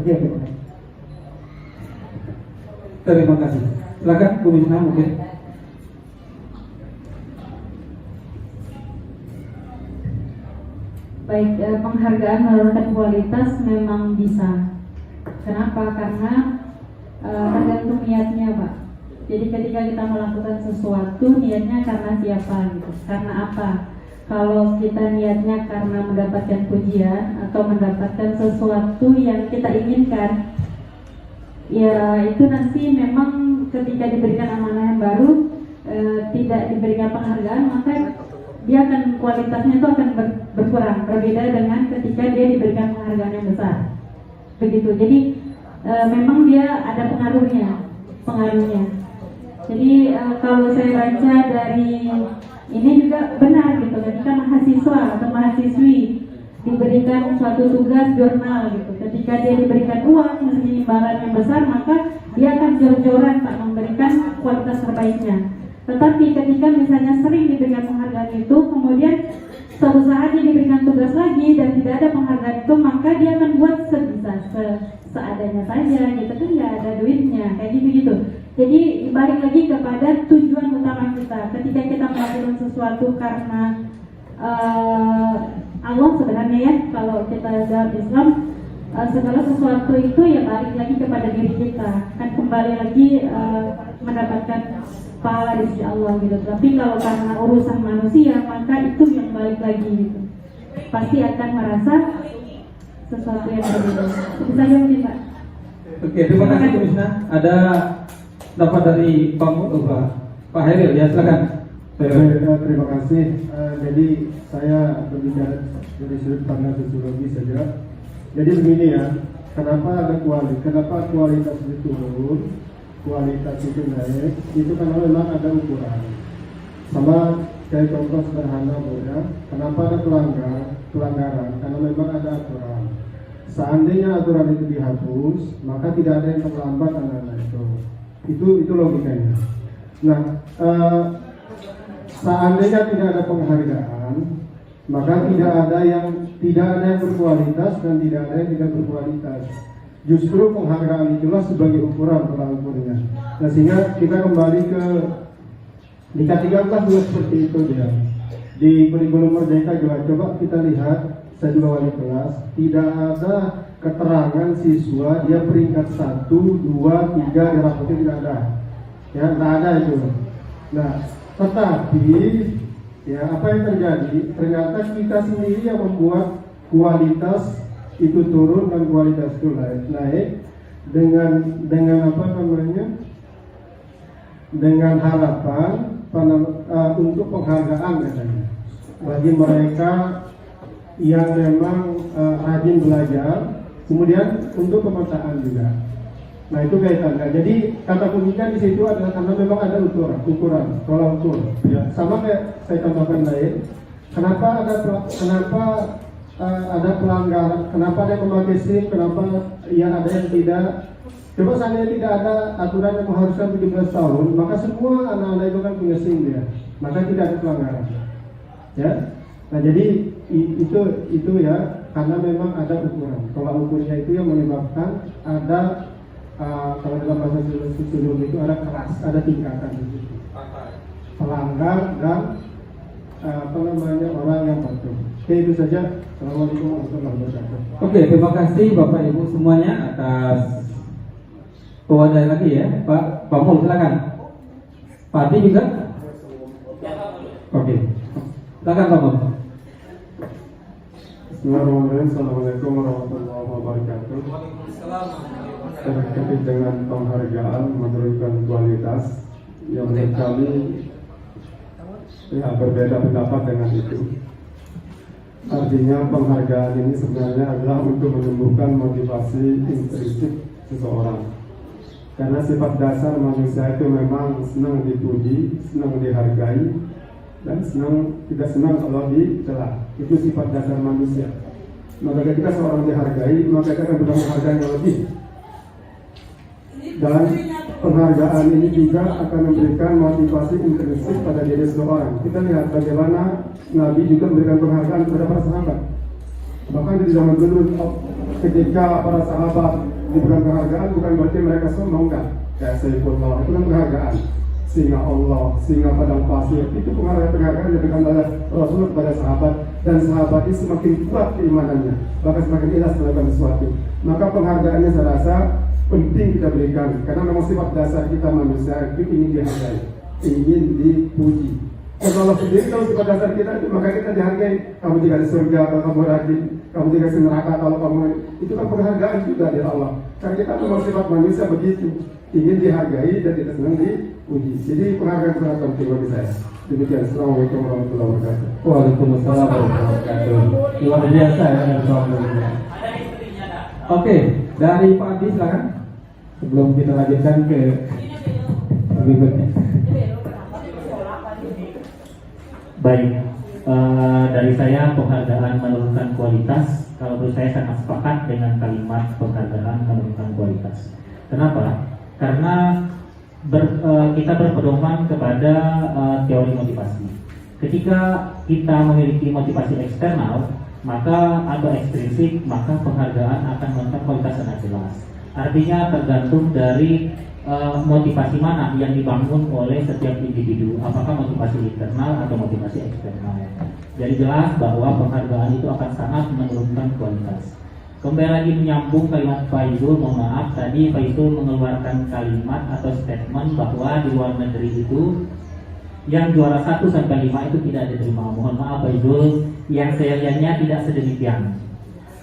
Terima kasih. Silakan Bu Misna mungkin. Baik, penghargaan menurunkan kualitas memang bisa. Kenapa? Karena tergantung niatnya, Pak. Jadi ketika kita melakukan sesuatu, niatnya karena siapa gitu? Karena apa? Kalau kita niatnya karena mendapatkan pujian atau mendapatkan sesuatu yang kita inginkan, ya itu nanti memang ketika diberikan amanah yang baru tidak diberikan penghargaan, maka dia akan kualitasnya itu akan berkurang, berbeda dengan ketika dia diberikan penghargaan yang besar. Begitu. Jadi memang dia ada pengaruhnya. Jadi kalau saya baca dari ini juga benar gitu, ketika mahasiswa atau mahasiswi diberikan suatu tugas jurnal gitu, ketika dia diberikan uang misalnya imbalan yang besar, maka dia akan jor-joran Pak memberikan kualitas terbaiknya. Tetapi ketika misalnya sering diberikan penghargaan itu, kemudian suatu saat dia diberikan tugas lagi dan tidak ada penghargaan itu, maka dia akan buat seadanya saja gitu kan, nggak ada duitnya kayak gitu. Jadi balik lagi kepada tujuan utama kita. Ketika kita melakukan sesuatu karena Allah sebenarnya ya, kalau kita dalam Islam segala sesuatu itu ya balik lagi kepada diri kita, kan kembali lagi mendapatkan pahala di sisi Allah gitu. Tapi kalau karena urusan manusia, maka itu yang balik lagi gitu, pasti akan merasa sesuatu yang berbeda. Itu saja mungkin Pak. Oke, terima kasih Bu Misna. Ada dapat dari Pak Heril, ya silakan. Terima kasih. Jadi saya berbicara dari sudut pandang sosiologi saja. Jadi begini ya, kenapa kualitas itu turun, kualitas itu naik, itu karena memang ada ukuran. Sama kayak contoh sederhana ya, kenapa ada pelanggaran? Karena memang ada aturan. Seandainya aturan itu dihapus, maka tidak ada yang terlambat anak-anak itu. Itu logikanya. Nah, seandainya tidak ada penghargaan, maka tidak ada yang berkualitas dan tidak ada yang tidak berkualitas. Justru penghargaan itulah sebagai ukuran tolak ukurnya. Nah, sehingga kita kembali ke di K13 juga seperti itu dia. Di kurikulum Merdeka juga coba kita lihat, saya juga wali kelas, tidak ada keterangan siswa dia peringkat 1, 2, 3 di rapotnya, tidak ada. Ya, tidak ada itu. Nah, tetapi ya apa yang terjadi? Ternyata kita sendiri yang membuat kualitas itu turun dan kualitas itu naik dengan apa namanya? Dengan harapan untuk penghargaan katanya bagi mereka yang memang rajin belajar, kemudian untuk pemetaan juga. Nah itu kaitannya. Jadi kata kuncinya di situ adalah karena memang ada ukuran, tolak ukur. Ya, sama kayak saya contohkan lain. Kenapa ada pelanggaran? Kenapa ada yang memakai SIM? Kenapa yang ada yang tidak? Coba seandainya tidak ada aturan yang mengharuskan 17 tahun, maka semua anak-anak itu kan punya SIM dia. Maka tidak ada pelanggaran. Ya. Nah jadi itu ya karena memang ada ukuran. Tolak ukurnya itu yang menyebabkan ada kalau dalam bahasa sosiologi itu ada kelas, ada tingkatan di situ. Pelanggar dan orang yang patuh. Oke, itu saja. Assalamualaikum warahmatullahi wabarakatuh. Oke, terima kasih Bapak Ibu semuanya atas pewadah lagi ya. Pak Mul silakan. Pak Adi juga. Oke, silakan Pak Mul. Bismillahirrahmanirrahim. Assalamualaikum warahmatullahi wabarakatuh. Terkait dengan penghargaan menurunkan kualitas yang menurut kami ya berbeda pendapat dengan itu. Artinya penghargaan ini sebenarnya adalah untuk menumbuhkan motivasi intrinsik seseorang. Karena sifat dasar manusia itu memang senang dipuji, senang dihargai, dan tidak senang kalau dicela. Itu sifat dasar manusia. Maka ketika seorang dihargai, maka kita akan menghargai yang lebih. Dan penghargaan ini juga akan memberikan motivasi intrinsik pada diri seseorang. Kita lihat bagaimana Nabi juga memberikan penghargaan kepada para sahabat. Bahkan di zaman dulu ketika para sahabat diberikan penghargaan, bukan berarti mereka sombong, enggak. Kayak Saifullah, itu kan penghargaan. Singa Allah, singa padang pasir, itu penghargaan yang diberikan oleh Rasulullah kepada sahabat. Dan sahabat itu semakin kuat keimanannya, bahkan semakin ikhlas melakukan sesuatu. Maka penghargaannya saya rasa penting kita berikan, karena memang sifat dasar kita manusia itu ingin dihargai, ingin dipuji. Kalau sendiri, kalau sifat dasar kita itu maka kita dihargai. Kamu tidak di surga kalau kamu rajin, kamu tidak di neraka kalau kamu, itu kan penghargaan juga dari Allah. Karena kita memang sifat manusia begitu, ingin dihargai dan tidak senang dipuji. Jadi penghargaan sangat penting bagi saya. Demikian. Assalamualaikum warahmatullahi wabarakatuh. Waalaikumsalam warahmatullahi wabarakatuh. Luar biasa ya. Oke, dari Pak Adi silakan. Sebelum kita lanjutkan ke berikutnya. Baik, dari saya penghargaan menurunkan kualitas. Kalau menurut saya sangat sepakat dengan kalimat penghargaan menurunkan kualitas. Kenapa? Karena kita berpedoman kepada teori motivasi. Ketika kita memiliki motivasi eksternal, maka atau ekstrinsik, maka penghargaan akan menurunkan kualitas sangat jelas. Artinya tergantung dari motivasi mana yang dibangun oleh setiap individu, apakah motivasi internal atau motivasi eksternal. Jadi jelas bahwa penghargaan itu akan sangat menurunkan kualitas. Kembali lagi menyambung kalimat Faizul, mohon maaf tadi Faizul mengeluarkan kalimat atau statement bahwa di luar negeri itu yang juara 1 sampai 5 itu tidak diterima. Mohon maaf Faizul, yang saya lihatnya tidak sedemikian.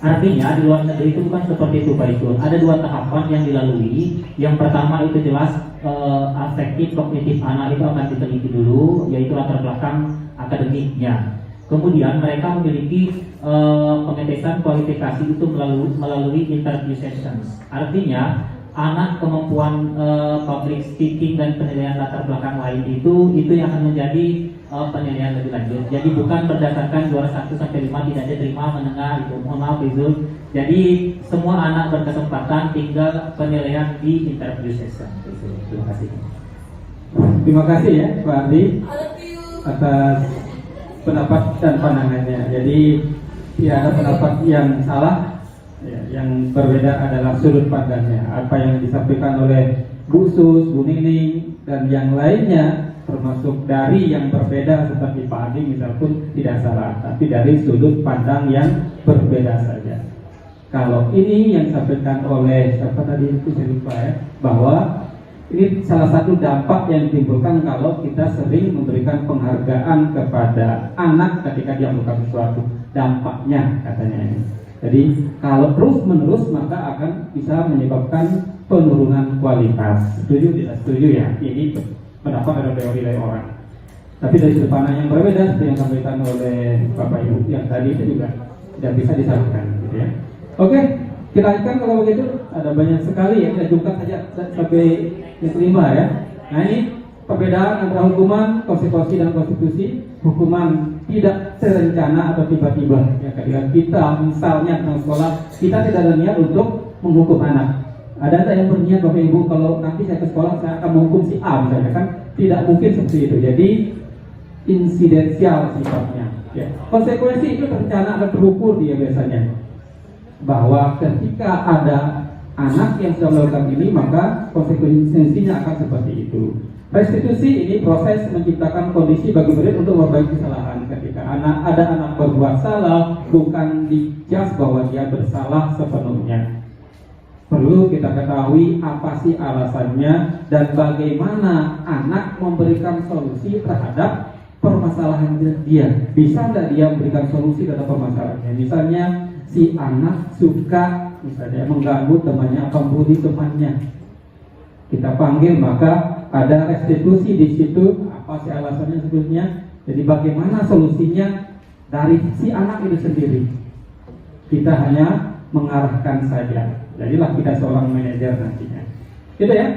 Artinya di luar negeri itu bukan seperti itu Faizul. Ada 2 tahapan yang dilalui. Yang pertama itu jelas afektif kognitif anak itu akan diteliti dulu, yaitu latar belakang akademiknya. Kemudian mereka memiliki pengetesan kualifikasi itu melalui interview sessions. Artinya anak kemampuan public speaking dan penilaian latar belakang lain itu yang akan menjadi penilaian lebih lanjut. Jadi bukan berdasarkan juara 1 sampai 5 tidak diterima menengah itu. Mohon maaf Izul. Jadi semua anak berkesempatan, tinggal penilaian di interview session. Terima kasih. Terima kasih ya Pak Ardi atas pendapat dan pandangannya. Jadi tidak ada pendapat yang salah, ya, yang berbeda adalah sudut pandangnya. Apa yang disampaikan oleh Bu Sus, Bu Nining dan yang lainnya, termasuk dari yang berbeda seperti Pak Adi misal pun tidak salah, tapi dari sudut pandang yang berbeda saja. Kalau ini yang disampaikan oleh siapa tadi itu saya lupa ya, bahwa ini salah satu dampak yang ditimbulkan kalau kita sering memberikan penghargaan kepada anak ketika dia melakukan sesuatu. Dampaknya katanya ini. Jadi kalau terus menerus maka akan bisa menyebabkan penurunan kualitas. Setuju tidak setuju ya? Ini pendapat atau teori dari orang. Tapi dari sudut pandang yang berbeda seperti yang disampaikan oleh Bapak Ibu yang tadi itu juga tidak bisa disamakan, gitu ya. Oke, kita lanjutkan kalau begitu. Ada banyak sekali ya, kita jumpa saja sampai yang kelima ya. Nah ini perbedaan antara hukuman, konsekuensi dan konstitusi. Hukuman tidak terencana atau tiba-tiba. Ya, ketika kita misalnya dalam sekolah kita tidak ada niat untuk menghukum anak. Ada yang berniat Bapak Ibu kalau nanti saya ke sekolah saya akan menghukum si A misalnya kan? Tidak mungkin seperti itu. Jadi insidensial sifatnya. Ya. Konsekuensi itu terencana akan terukur dia biasanya. Bahwa ketika ada anak yang sudah melakukan ini maka konsekuensinya akan seperti itu. Restitusi ini proses menciptakan kondisi bagi murid untuk memperbaiki kesalahan. Ketika ada anak berbuat salah, bukan dijudge bahwa dia bersalah sepenuhnya. Perlu kita ketahui apa sih alasannya dan bagaimana anak memberikan solusi terhadap permasalahan dia. Bisa tidak dia memberikan solusi terhadap permasalahannya? Misalnya si anak suka misalnya mengganggu temannya atau membuli temannya. Kita panggil maka ada restitusi di situ. Apa sih alasannya sebetulnya? Jadi bagaimana solusinya dari si anak itu sendiri? Kita hanya mengarahkan saja. Jadilah kita seorang manajer nantinya. Gitu ya.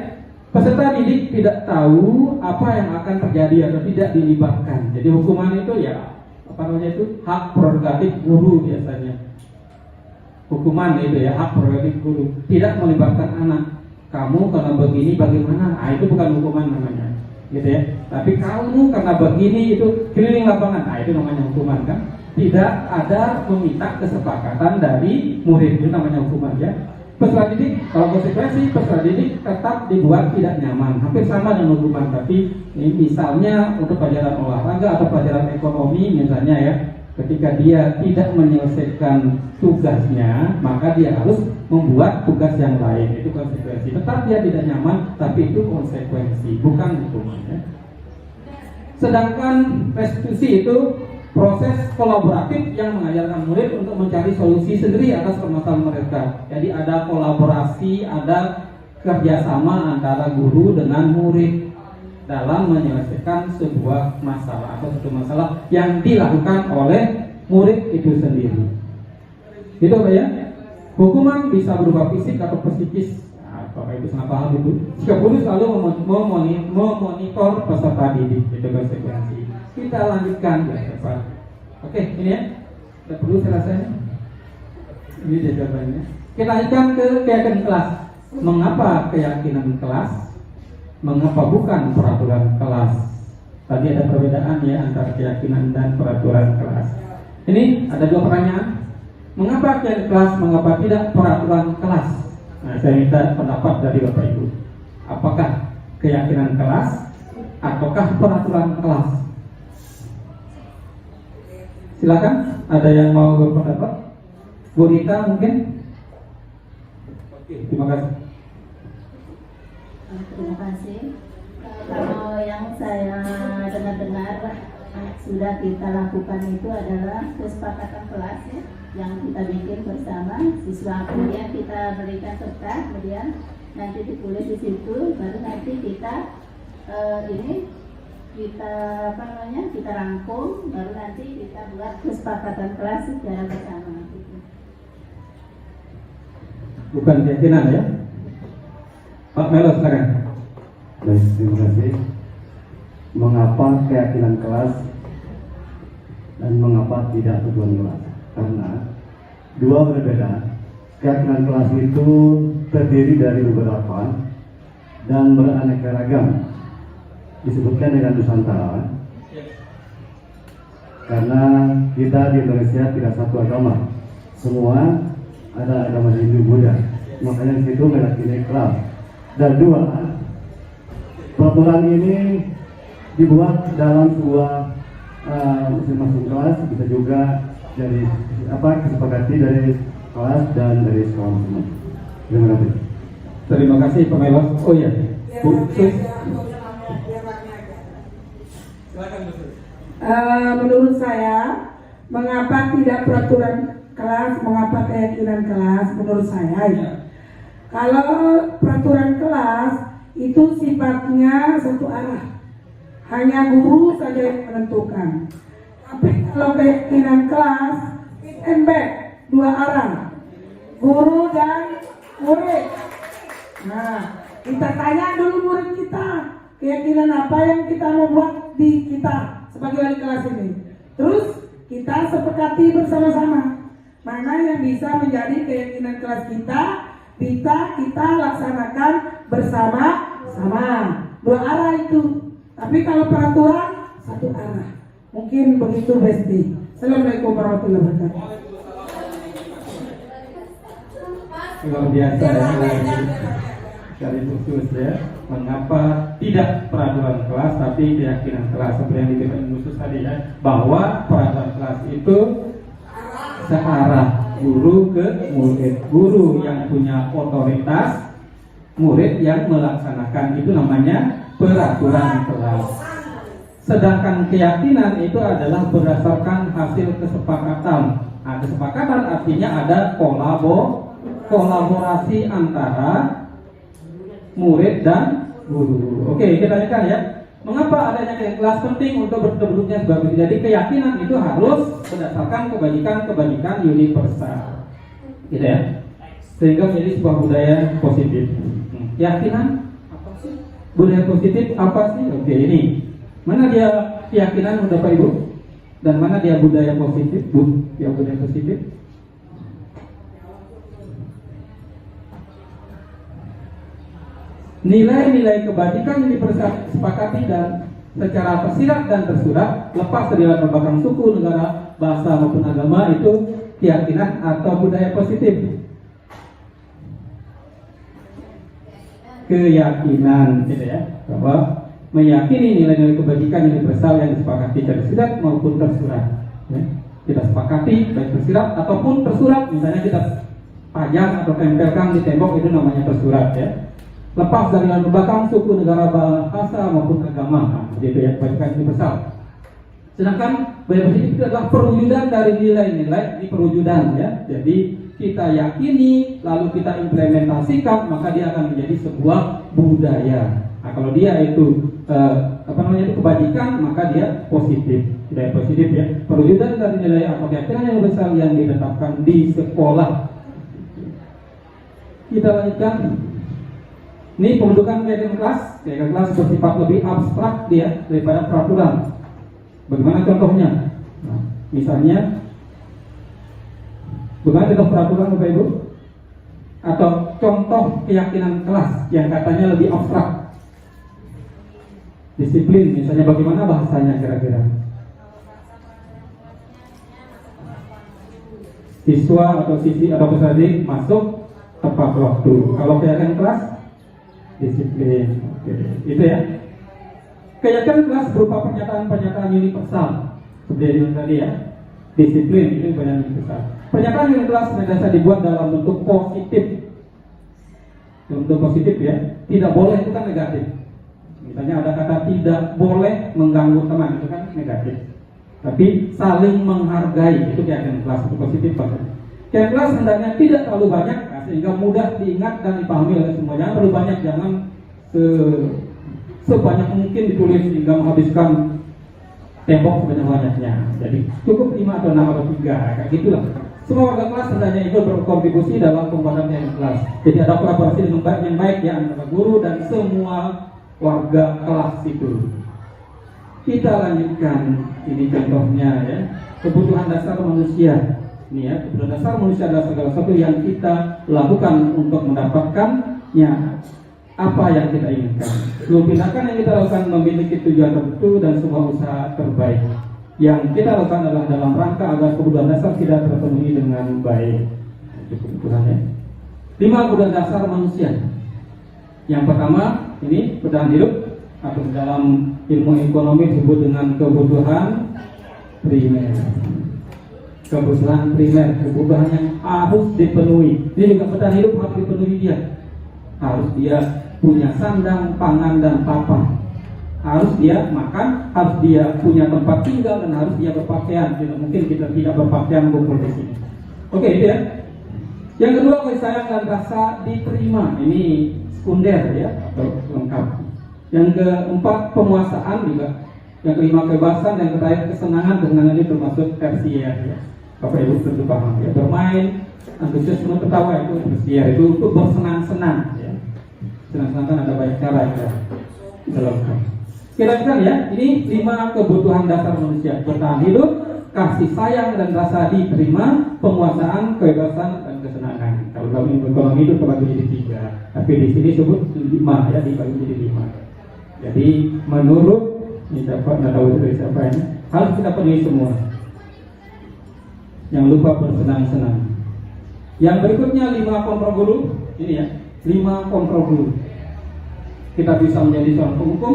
Peserta didik tidak tahu apa yang akan terjadi atau tidak dilibatkan. Jadi hukuman itu ya apa namanya itu hak prerogatif guru biasanya. Hukuman itu ya hak prerogatif guru, tidak melibatkan anak. Kamu karena begini bagaimana? Ah itu bukan hukuman namanya, gitu ya. Tapi kamu karena begini itu keliling lapangan, ah itu namanya hukuman kan? Tidak ada meminta kesepakatan dari murid, itu namanya hukuman ya. Peserta didik, kalau konsekuensi peserta didik tetap dibuat tidak nyaman, hampir sama dengan hukuman. Tapi ini misalnya untuk pelajaran olahraga atau pelajaran ekonomi misalnya ya, ketika dia tidak menyelesaikan tugasnya, maka dia harus membuat tugas yang lain. Itu konsekuensi. Tetap dia tidak nyaman, tapi itu konsekuensi, bukan hukuman ya. Sedangkan restitusi itu proses kolaboratif yang mengajarkan murid untuk mencari solusi sendiri atas permasalahan mereka. Jadi ada kolaborasi, ada kerjasama antara guru dengan murid dalam menyelesaikan sebuah masalah atau satu masalah yang dilakukan oleh murid itu sendiri. Gitu Pak ya. Hukuman bisa berupa fisik atau psikis. Nah, Bapak Ibu sangat paham itu. Jika guru selalu memonitor peserta didik, itu konsekuensi. Kita lanjutkan ya, Pak. Oke, ini ya. Tidak perlu saya rasanya. Ini dia jawabannya. Kita lanjutkan ke keyakinan kelas. Mengapa keyakinan kelas? Mengapa bukan peraturan kelas? Tadi ada perbedaan ya antara keyakinan dan peraturan kelas. Ini ada dua pertanyaan. Mengapa keyakinan kelas? Mengapa tidak peraturan kelas? Nah, saya minta pendapat dari Bapak Ibu. Apakah keyakinan kelas ataukah peraturan kelas? Silakan. Ada yang mau berpendapat? Bu Rita mungkin? Oke, terima kasih. Terima kasih. Kalau yang saya dengar-dengar sudah kita lakukan itu adalah kesepakatan kelas ya, yang kita bikin bersama siswa, kemudian kita berikan kertas, kemudian nanti ditulis di situ, baru nanti kita kita rangkum, baru nanti kita buat kesepakatan kelas secara bersama. Bukan keyakinan ya. Pak Melo silakan. Baik, terima kasih. Mengapa keyakinan kelas dan mengapa tidak tujuan kelas? Karena dua berbeda. Keyakinan kelas itu terdiri dari beberapa dan beraneka ragam. Disebutkan dengan Nusantara karena kita di Indonesia tidak satu agama, semua ada agama Hindu, Buddha, makanya di situ meyakini kelas. Dan dua, peraturan ini dibuat dalam sebuah masing-masing kelas, bisa juga dari kesepakati dari kelas dan dari sekolah masing-masing. Terima kasih. Terima kasih Pak Melo. Oh ya, Bu Sus. Menurut saya, mengapa tidak peraturan kelas, mengapa keyakinan kelas? Menurut saya ya, kalau peraturan kelas itu sifatnya satu arah, hanya guru saja yang menentukan. Tapi kalau keyakinan kelas, it and back, dua arah, guru dan murid. Nah, kita tanya dulu murid kita, keyakinan apa yang kita mau buat di kita sebagai wali kelas ini. Terus kita sepakati bersama-sama mana yang bisa menjadi keyakinan kelas kita, kita laksanakan bersama-sama. Dua arah itu. Tapi kalau peraturan satu arah. Mungkin begitu Besti. Assalamualaikum warahmatullahi wabarakatuh. Luar biasa dari khusus ya. Mengapa tidak peraturan kelas tapi keyakinan kelas, seperti yang dikatakan khusus tadi ya, bahwa peraturan kelas itu searah, guru ke murid, guru yang punya otoritas, murid yang melaksanakan, itu namanya peraturan kelas. Sedangkan keyakinan itu adalah berdasarkan hasil kesepakatan. Nah, kesepakatan artinya ada kolaborasi antara murid dan guru. Oke, kita lanjutkan ya. Mengapa adanya kelas penting untuk bentuknya sebagai, jadi keyakinan itu harus berdasarkan kebajikan universal, gitu ya, sehingga menjadi sebuah budaya positif. Keyakinan apa sih? Budaya positif apa sih? Oke, ini mana dia keyakinan Bapak Ibu dan mana dia budaya positif, yang budaya positif? Nilai-nilai kebajikan yang disepakati dan secara tersirat dan tersurat, lepas dari latar belakang suku, negara, bahasa maupun agama, itu keyakinan atau budaya positif. Keyakinan, gitu ya, bahwa meyakini nilai-nilai kebajikan yang universal yang disepakati secara tersirat maupun tersurat. Ya. Kita sepakati baik tersirat ataupun tersurat, misalnya kita pajang atau tempelkan di tembok, itu namanya tersurat ya. Lepas dari latar belakang suku, negara, bahasa maupun agama, gitu ya, kebajikan universal. Sedangkan budaya positif itu adalah perwujudan dari nilai-nilai di perwujudan ya. Jadi kita yakini lalu kita implementasikan, maka dia akan menjadi sebuah budaya. Nah, kalau dia itu itu kebajikan, maka dia positif, budaya positif ya. Perwujudan dari nilai atau keyakinan yang besar yang ditetapkan di sekolah. Kita lanjutkan. Ini pembentukan piagam kelas bersifat lebih abstrak dia daripada peraturan. Bagaimana contohnya? Nah, misalnya, bagaimana contoh peraturan Bapak Ibu? Atau contoh keyakinan kelas yang katanya lebih abstrak. Disiplin, misalnya bagaimana bahasanya kira-kira? Siswa atau siswi atau peserta masuk tepat waktu. Kalau keyakinan kelas, disiplin. Oke. Itu ya. Keyakinan kelas berupa pernyataan-pernyataan universal seperti yang tadi ya. Disiplin itu pernyataan universal. Pernyataan universal senantiasa dibuat dalam bentuk positif. Dalam bentuk positif ya. Tidak boleh itu kan negatif. Misalnya ada kata tidak boleh mengganggu teman, itu kan negatif. Tapi saling menghargai itu keyakinan kelas itu positif banget. Keyakinan kelas hendaknya tidak terlalu banyak sehingga mudah diingat dan dipahami oleh semua. Jangan terlalu banyak, jangan sebanyak mungkin ditulis hingga menghabiskan tembok sebanyak-banyaknya. Jadi cukup 5 atau 6 atau 3 kayak gitulah. Semua warga kelas hendaknya ikut berkontribusi dalam pembuatan keyakinan kelas. Jadi ada kolaborasi yang baik ya antara guru dan semua warga kelas itu. Kita lanjutkan ini contohnya ya, kebutuhan dasar manusia. Ini ya, kebutuhan dasar manusia adalah segala sesuatu yang kita lakukan untuk mendapatkannya apa yang kita inginkan. Seluruh tindakan yang kita lakukan memiliki tujuan tertentu dan sebuah usaha terbaik. Yang kita lakukan adalah dalam rangka agar kebutuhan dasar tidak terpenuhi dengan baik. Itu kebutuhannya. 5 kebutuhan dasar manusia. Yang pertama ini bertahan hidup atau dalam ilmu ekonomi disebut dengan kebutuhan primer. Kebutuhan primer, kebutuhan yang harus dipenuhi. Ini juga bertahan hidup harus dipenuhi dia. Harus dia punya sandang, pangan dan papan. Harus dia makan, harus dia punya tempat tinggal dan harus dia berpakaian. Tidak mungkin kita tidak berpakaian kumpul di sini. Oke, itu ya. Yang kedua, kasih sayang dan rasa diterima. Ini sekunder ya atau lengkap. Yang keempat, penguasaan juga. Yang kelima, kebebasan. Yang terakhir, kesenangan. Kesenangan itu termasuk tersier ya. Bapak Ibu tentu paham ya. Bermain, antusiasme, tertawa itu tersier. Itu untuk bersenang-senang ya. Senang-senang kan ada banyak cara ya. Kita lakukan. Kira-kira ya, ini 5 kebutuhan dasar manusia: bertahan hidup, kasih sayang dan rasa diterima, penguasaan, kebebasan dan kesenangan. Kalau dalam ekonomi itu terbagi jadi 3, tapi di sini sebut 5 ya, dibagi jadi 5. Jadi menurut ini siapa, nggak tahu itu dari siapa ini, harus kita penuhi semua. Jangan lupa bersenang-senang. Yang berikutnya 5 kontrol guru. Ini ya, 5 kontrol guru. Kita bisa menjadi seorang penghukum,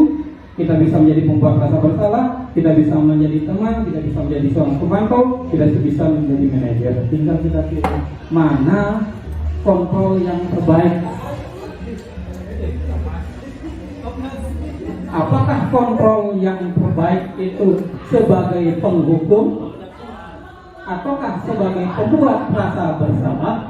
kita bisa menjadi pembuat rasa bersalah, kita bisa menjadi teman, kita bisa menjadi seorang pemantau, kita bisa menjadi manajer. Tinggal kita pilih mana kontrol yang terbaik. Apakah kontrol yang terbaik itu sebagai penghukum ataukah sebagai pembuat rasa bersalah?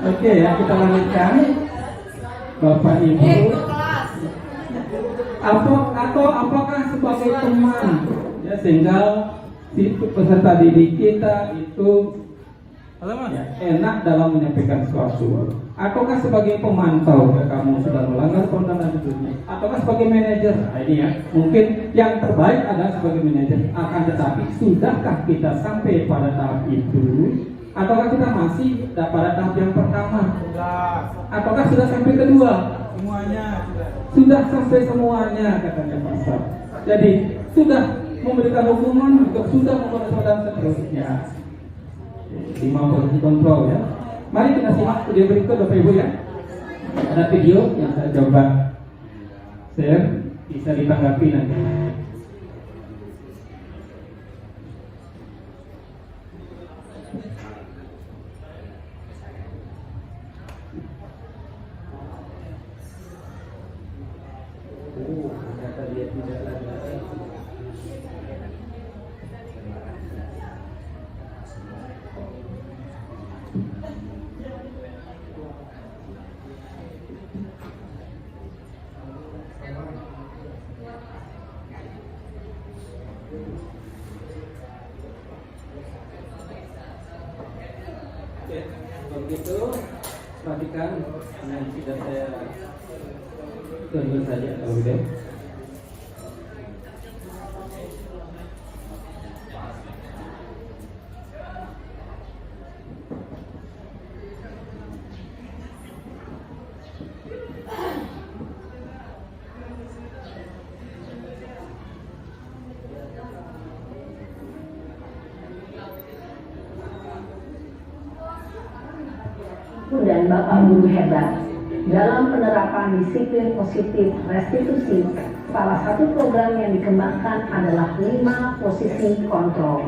Oke ya, kita lanjutkan. Bapak Ibu, apakah sebagai teman ya, sehingga peserta didik kita itu ya, enak dalam menyampaikan sesuatu, ataukah sebagai pemantau ya, kamu sudah melanggar peraturan sebelumnya, ataukah sebagai manajer? Nah, ini ya, mungkin yang terbaik adalah sebagai manajer. Akan tetapi sudahkah kita sampai pada tahap itu? Ataukah kita masih pada tahap yang pertama? Ataukah sudah sampai kedua? Semuanya sudah sampai semuanya, katanya Pak Sab. Jadi sudah memberikan hukuman, juga sudah memberikan dan seterusnya. 5 posisi kontrol ya. Mari kita simak video berikut Bapak Ibu ya. Ada video yang saya coba share, bisa ditanggapi nanti. Oke, kalau begitu perhatikan yang sudah saya tunjukkan saja kalau begitu. Dan Bapak Guru hebat dalam penerapan disiplin positif restitusi. Salah satu program yang dikembangkan adalah 5 posisi kontrol.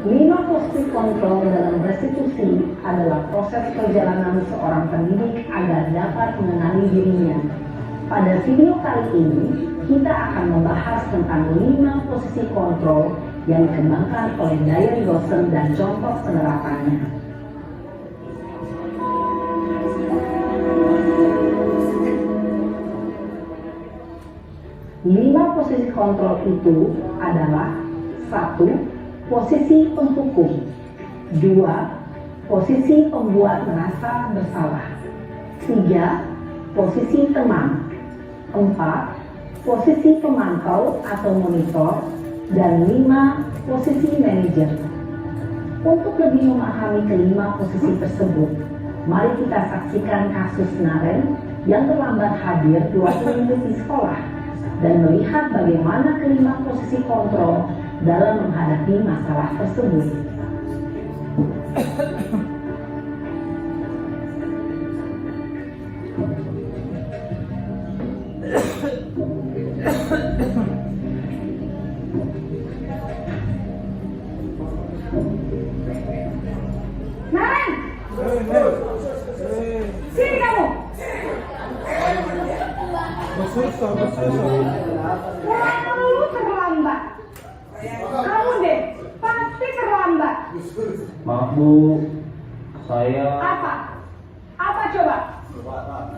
5 posisi kontrol dalam restitusi adalah proses perjalanan seorang pendidik agar dapat mengenali dirinya. Pada video kali ini kita akan membahas tentang 5 posisi kontrol yang dikembangkan oleh Diane Dawson dan contoh penerapannya. 5 posisi kontrol itu adalah 1. Posisi penghukum, 2. Posisi pembuat merasa bersalah, 3. Posisi teman, 4. Posisi pemantau atau monitor, dan 5. Posisi manajer. Untuk lebih memahami kelima posisi tersebut, mari kita saksikan kasus Naren yang terlambat hadir 20 menit di sekolah dan melihat bagaimana kelima posisi kontrol dalam menghadapi masalah tersebut. Naren! Sini kamu! Kamu terlambat. Kamu deh, pasti terlambat. Maaf Bu, saya... Apa? Apa coba?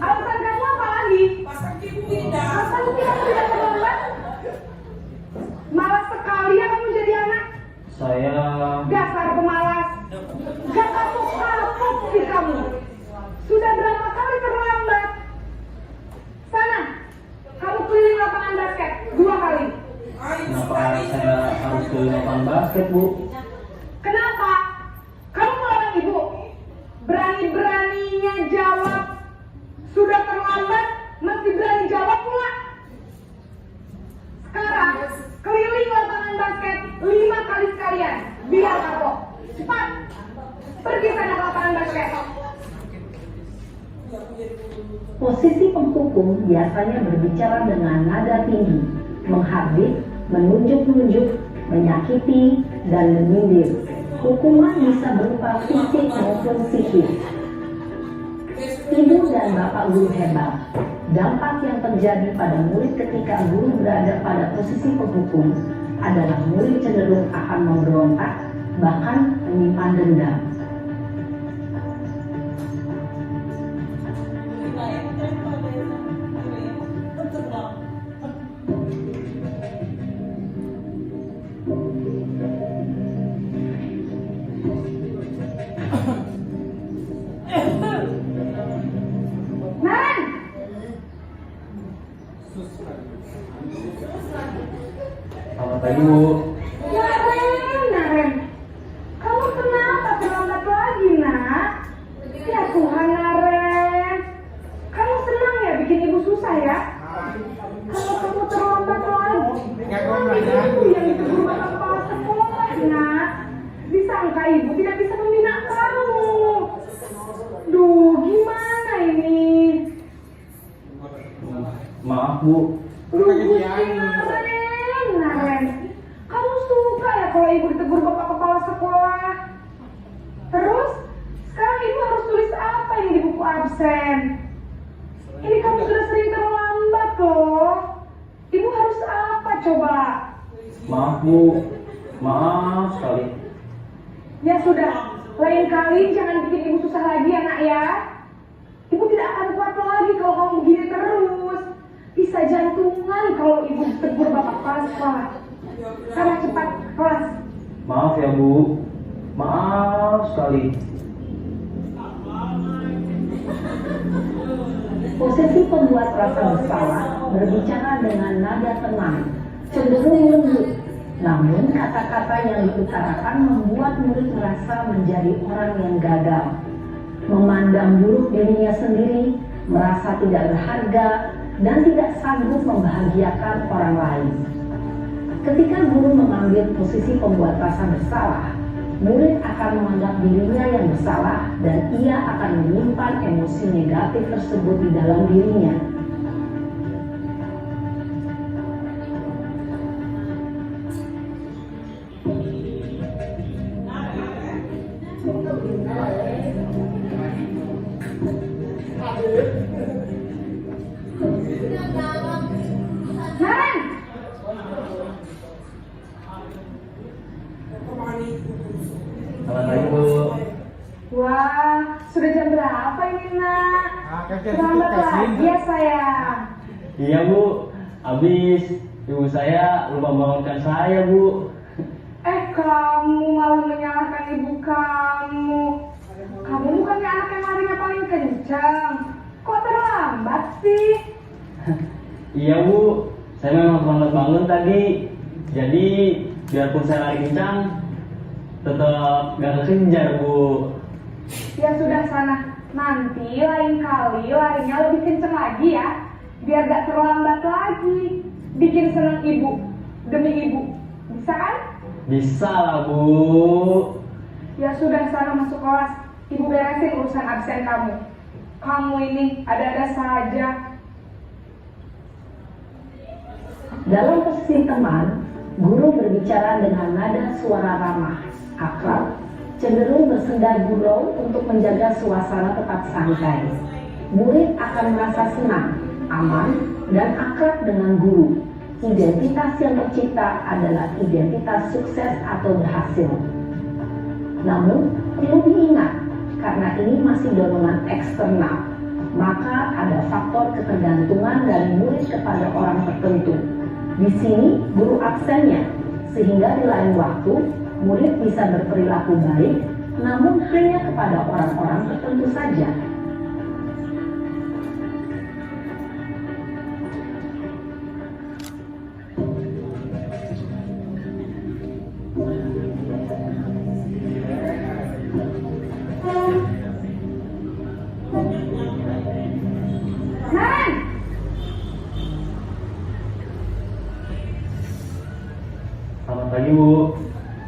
Alasan kamu apa lagi? Alasan kamu tidak terlambat? Malas sekali ya kamu jadi anak. Saya... Dasar pemalas. Gak kapok-kapok sih kamu. Sudah berapa kali terlambat? Sana, kamu keliling lapangan basket 2 kali. Kenapa saya harus keliling lapangan basket Bu? Kenapa? Kamu melarang ibu. Berani-beraninya jawab. Sudah terlambat, masih berani jawab pula. Sekarang, keliling lapangan basket 5 kali sekalian. Biar kapok. Cepat. Pergi sana ke lapangan basket. Posisi penghukum biasanya berbicara dengan nada tinggi, menghardik, menunjuk-nunjuk, menyakiti, dan menyindir. Hukuman bisa berupa fisik maupun psikis. Ibu dan Bapak Guru hebat, dampak yang terjadi pada murid ketika guru berada pada posisi penghukum adalah murid cenderung akan memberontak, bahkan menyimpan dendam. Selamat pagi Bu. Naren, kamu kenapa terlambat lagi nak? Ya Tuhan Naren, kamu senang ya bikin ibu susah ya? Kalau kamu terlambat lagi, ibu yang ditegur bapak kepala sekolah nak. Disangka ibu tidak bisa membina kamu. Duh, gimana ini? Maaf Bu. Naren, kamu suka ya kalau ibu ditegur bapak kepala sekolah? Terus, sekarang ibu harus tulis apa ini di buku absen? Ini kamu sudah sering terlambat loh. Ibu harus apa coba? Maaf Bu, maaf sekali. Ya sudah, lain kali jangan bikin ibu susah lagi ya nak ya. Ibu tidak akan kuat lagi kalau kamu begini terus. Bisa jantungan kalau ibu tegur bapak kepala sekolah. Sana cepat ke kelas. Maaf ya Bu, maaf sekali. Posisi pembuat rasa bersalah berbicara dengan nada tenang, cenderung lembut. Namun kata-kata yang diutarakan membuat murid merasa menjadi orang yang gagal, memandang buruk dirinya sendiri, merasa tidak berharga, dan tidak sanggup membahagiakan orang lain. Ketika guru mengambil posisi pembuat rasa bersalah, murid akan menganggap dirinya yang bersalah dan ia akan menyimpan emosi negatif tersebut di dalam dirinya. Selamat pagi Bu. Wah, sudah jam berapa ini nak? Terlambat lagi ya sayang. Iya Bu, habis ibu saya lupa bangunkan saya Bu. Kamu malah menyalahkan ibu kamu. Kamu bukannya anak yang larinya paling kencang. Kok terlambat sih? Iya Bu, saya memang terlambat bangun tadi. Jadi biarpun saya lari kencang, tetap gak kekejar Bu. Ya sudah sana. Nanti lain kali larinya lebih kencang lagi ya. Biar gak terlambat lagi. Bikin senang ibu. Demi ibu. Bisa kan? Bisa lah Bu. Ya sudah sana masuk kelas. Ibu beresin urusan absen kamu. Kamu ini ada-ada saja. Dalam posisi teman, guru berbicara dengan nada suara ramah, akrab, cenderung bersenda gurau untuk menjaga suasana tetap santai. Murid akan merasa senang, aman, dan akrab dengan guru. Identitas yang tercipta adalah identitas sukses atau berhasil. Namun, perlu diingat, karena ini masih dorongan eksternal, maka ada faktor ketergantungan dari murid kepada orang tertentu. Di sini, guru absennya, sehingga di lain waktu, murid bisa berperilaku baik, namun hanya kepada orang-orang tertentu saja. Selamat pagi Bu.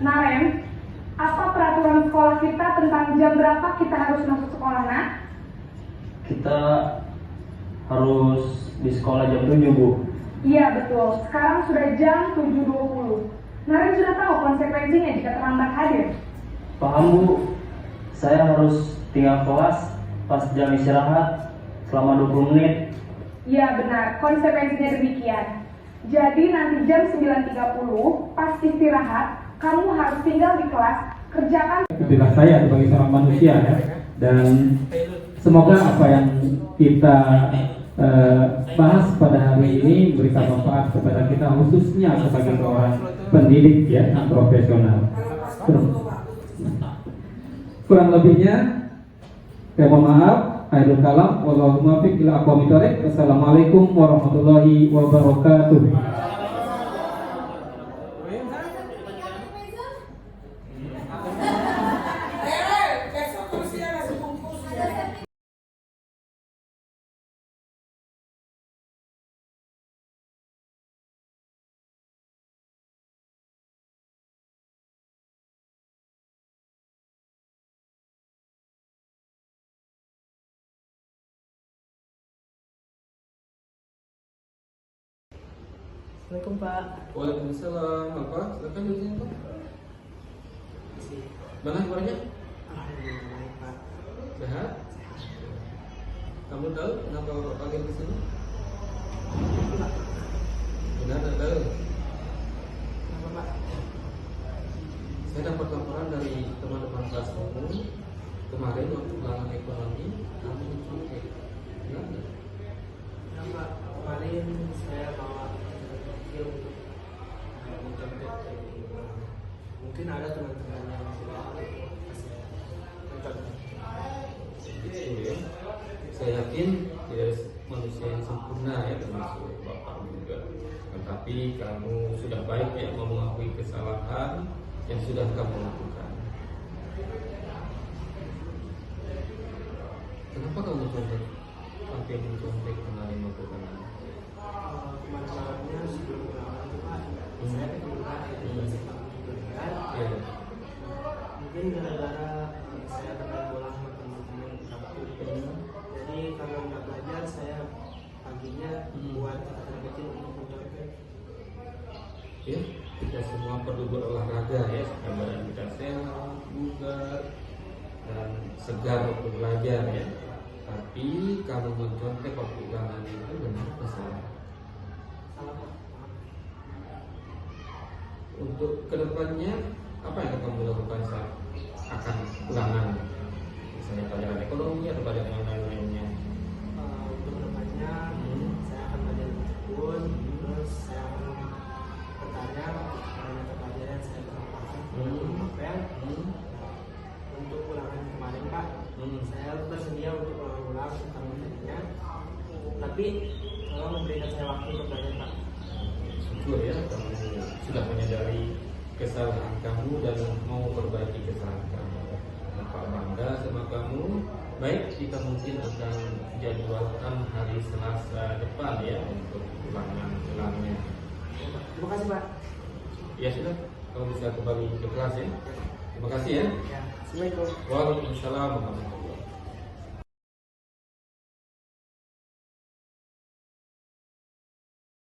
Naren, apa peraturan sekolah kita tentang jam berapa kita harus masuk sekolah, nak? Kita harus di sekolah jam 7 Bu. Iya betul, sekarang sudah jam 7.20. Naren sudah tahu konsekuensinya jika terlambat hadir. Paham Bu, saya harus tinggal kelas pas jam istirahat selama 20 menit. Iya benar, konsekuensinya demikian. Jadi nanti jam 9.30 pas istirahat, kamu harus tinggal di kelas, kerjakan. Itulah saya sebagai seorang manusia ya. Dan semoga apa yang kita bahas pada hari ini memberikan manfaat kepada kita, khususnya sebagai seorang pendidik ya, yang profesional. Kurang lebihnya saya mohon maaf. Akhirul kalam, wallahu muwaffiq ila aqwamit thoriq. Wassalamualaikum warahmatullahi wabarakatuh. Assalamualaikum Pak. Waalaikumsalam. Apa? Silakan duduk sini Pak. Mana kabarnya? Alhamdulillah Pak. Sehat? Kamu tahu kenapa Bapak panggil ke sini? Benar tidak tahu? Kenapa Pak? Saya dapat laporan dari teman-teman kelas umum kemarin waktu ulangan ekonomi kamu pakai. Benar tidak? Kenapa kemarin saya bawa kecil untuk mencontek. Mungkin ada teman-teman yang sudah kasih contoh. Itu ya. Saya yakin tidak termasuk bapak juga. Tetapi kamu sudah baik ya mau mengakui kesalahan yang sudah kamu lakukan. Kenapa kamu contek? Sampai mencontek kemarin makanan? Kemarin-kemarinnya sebelum ulangan itu Pak, saya kebetulan itu bersikap juga. Mungkin gara-gara saya terkait bola sama teman-teman Sabtu. Jadi kalau nggak belajar saya paginya buat acara kecil untuk mencontek. Ya, kita semua perlu berolahraga ya supaya badan kita sehat, bugar, dan segar untuk belajar ya. Tapi kamu mencontek waktu ulangan itu benar atau salah? Untuk kedepannya apa yang kamu lakukan saat akan ulangan? Misalnya pelajaran ekonomi atau pelajaran yang lain-lainnya? Untuk kedepannya saya akan belajar meskipun terus saya akan bertanya mengenai pelajaran yang saya lakukan apel. Untuk ulangan kemarin Pak, saya bersedia untuk ulang tentang materinya, tapi tolong memberikan saya waktu untuk belajar Pak. Syukur ya kamu sudah menyadari kesalahan kamu dan mau memperbaiki kesalahan kamu. Bapak bangga sama kamu. Baik, kita mungkin akan jadwalkan hari Selasa depan ya untuk ulangnya. Terima kasih Pak. Ya sudah, kamu bisa kembali ke kelas ya. Terima kasih ya. Assalamualaikum. Waalaikumsalam warahmatullahi wabarakatuh.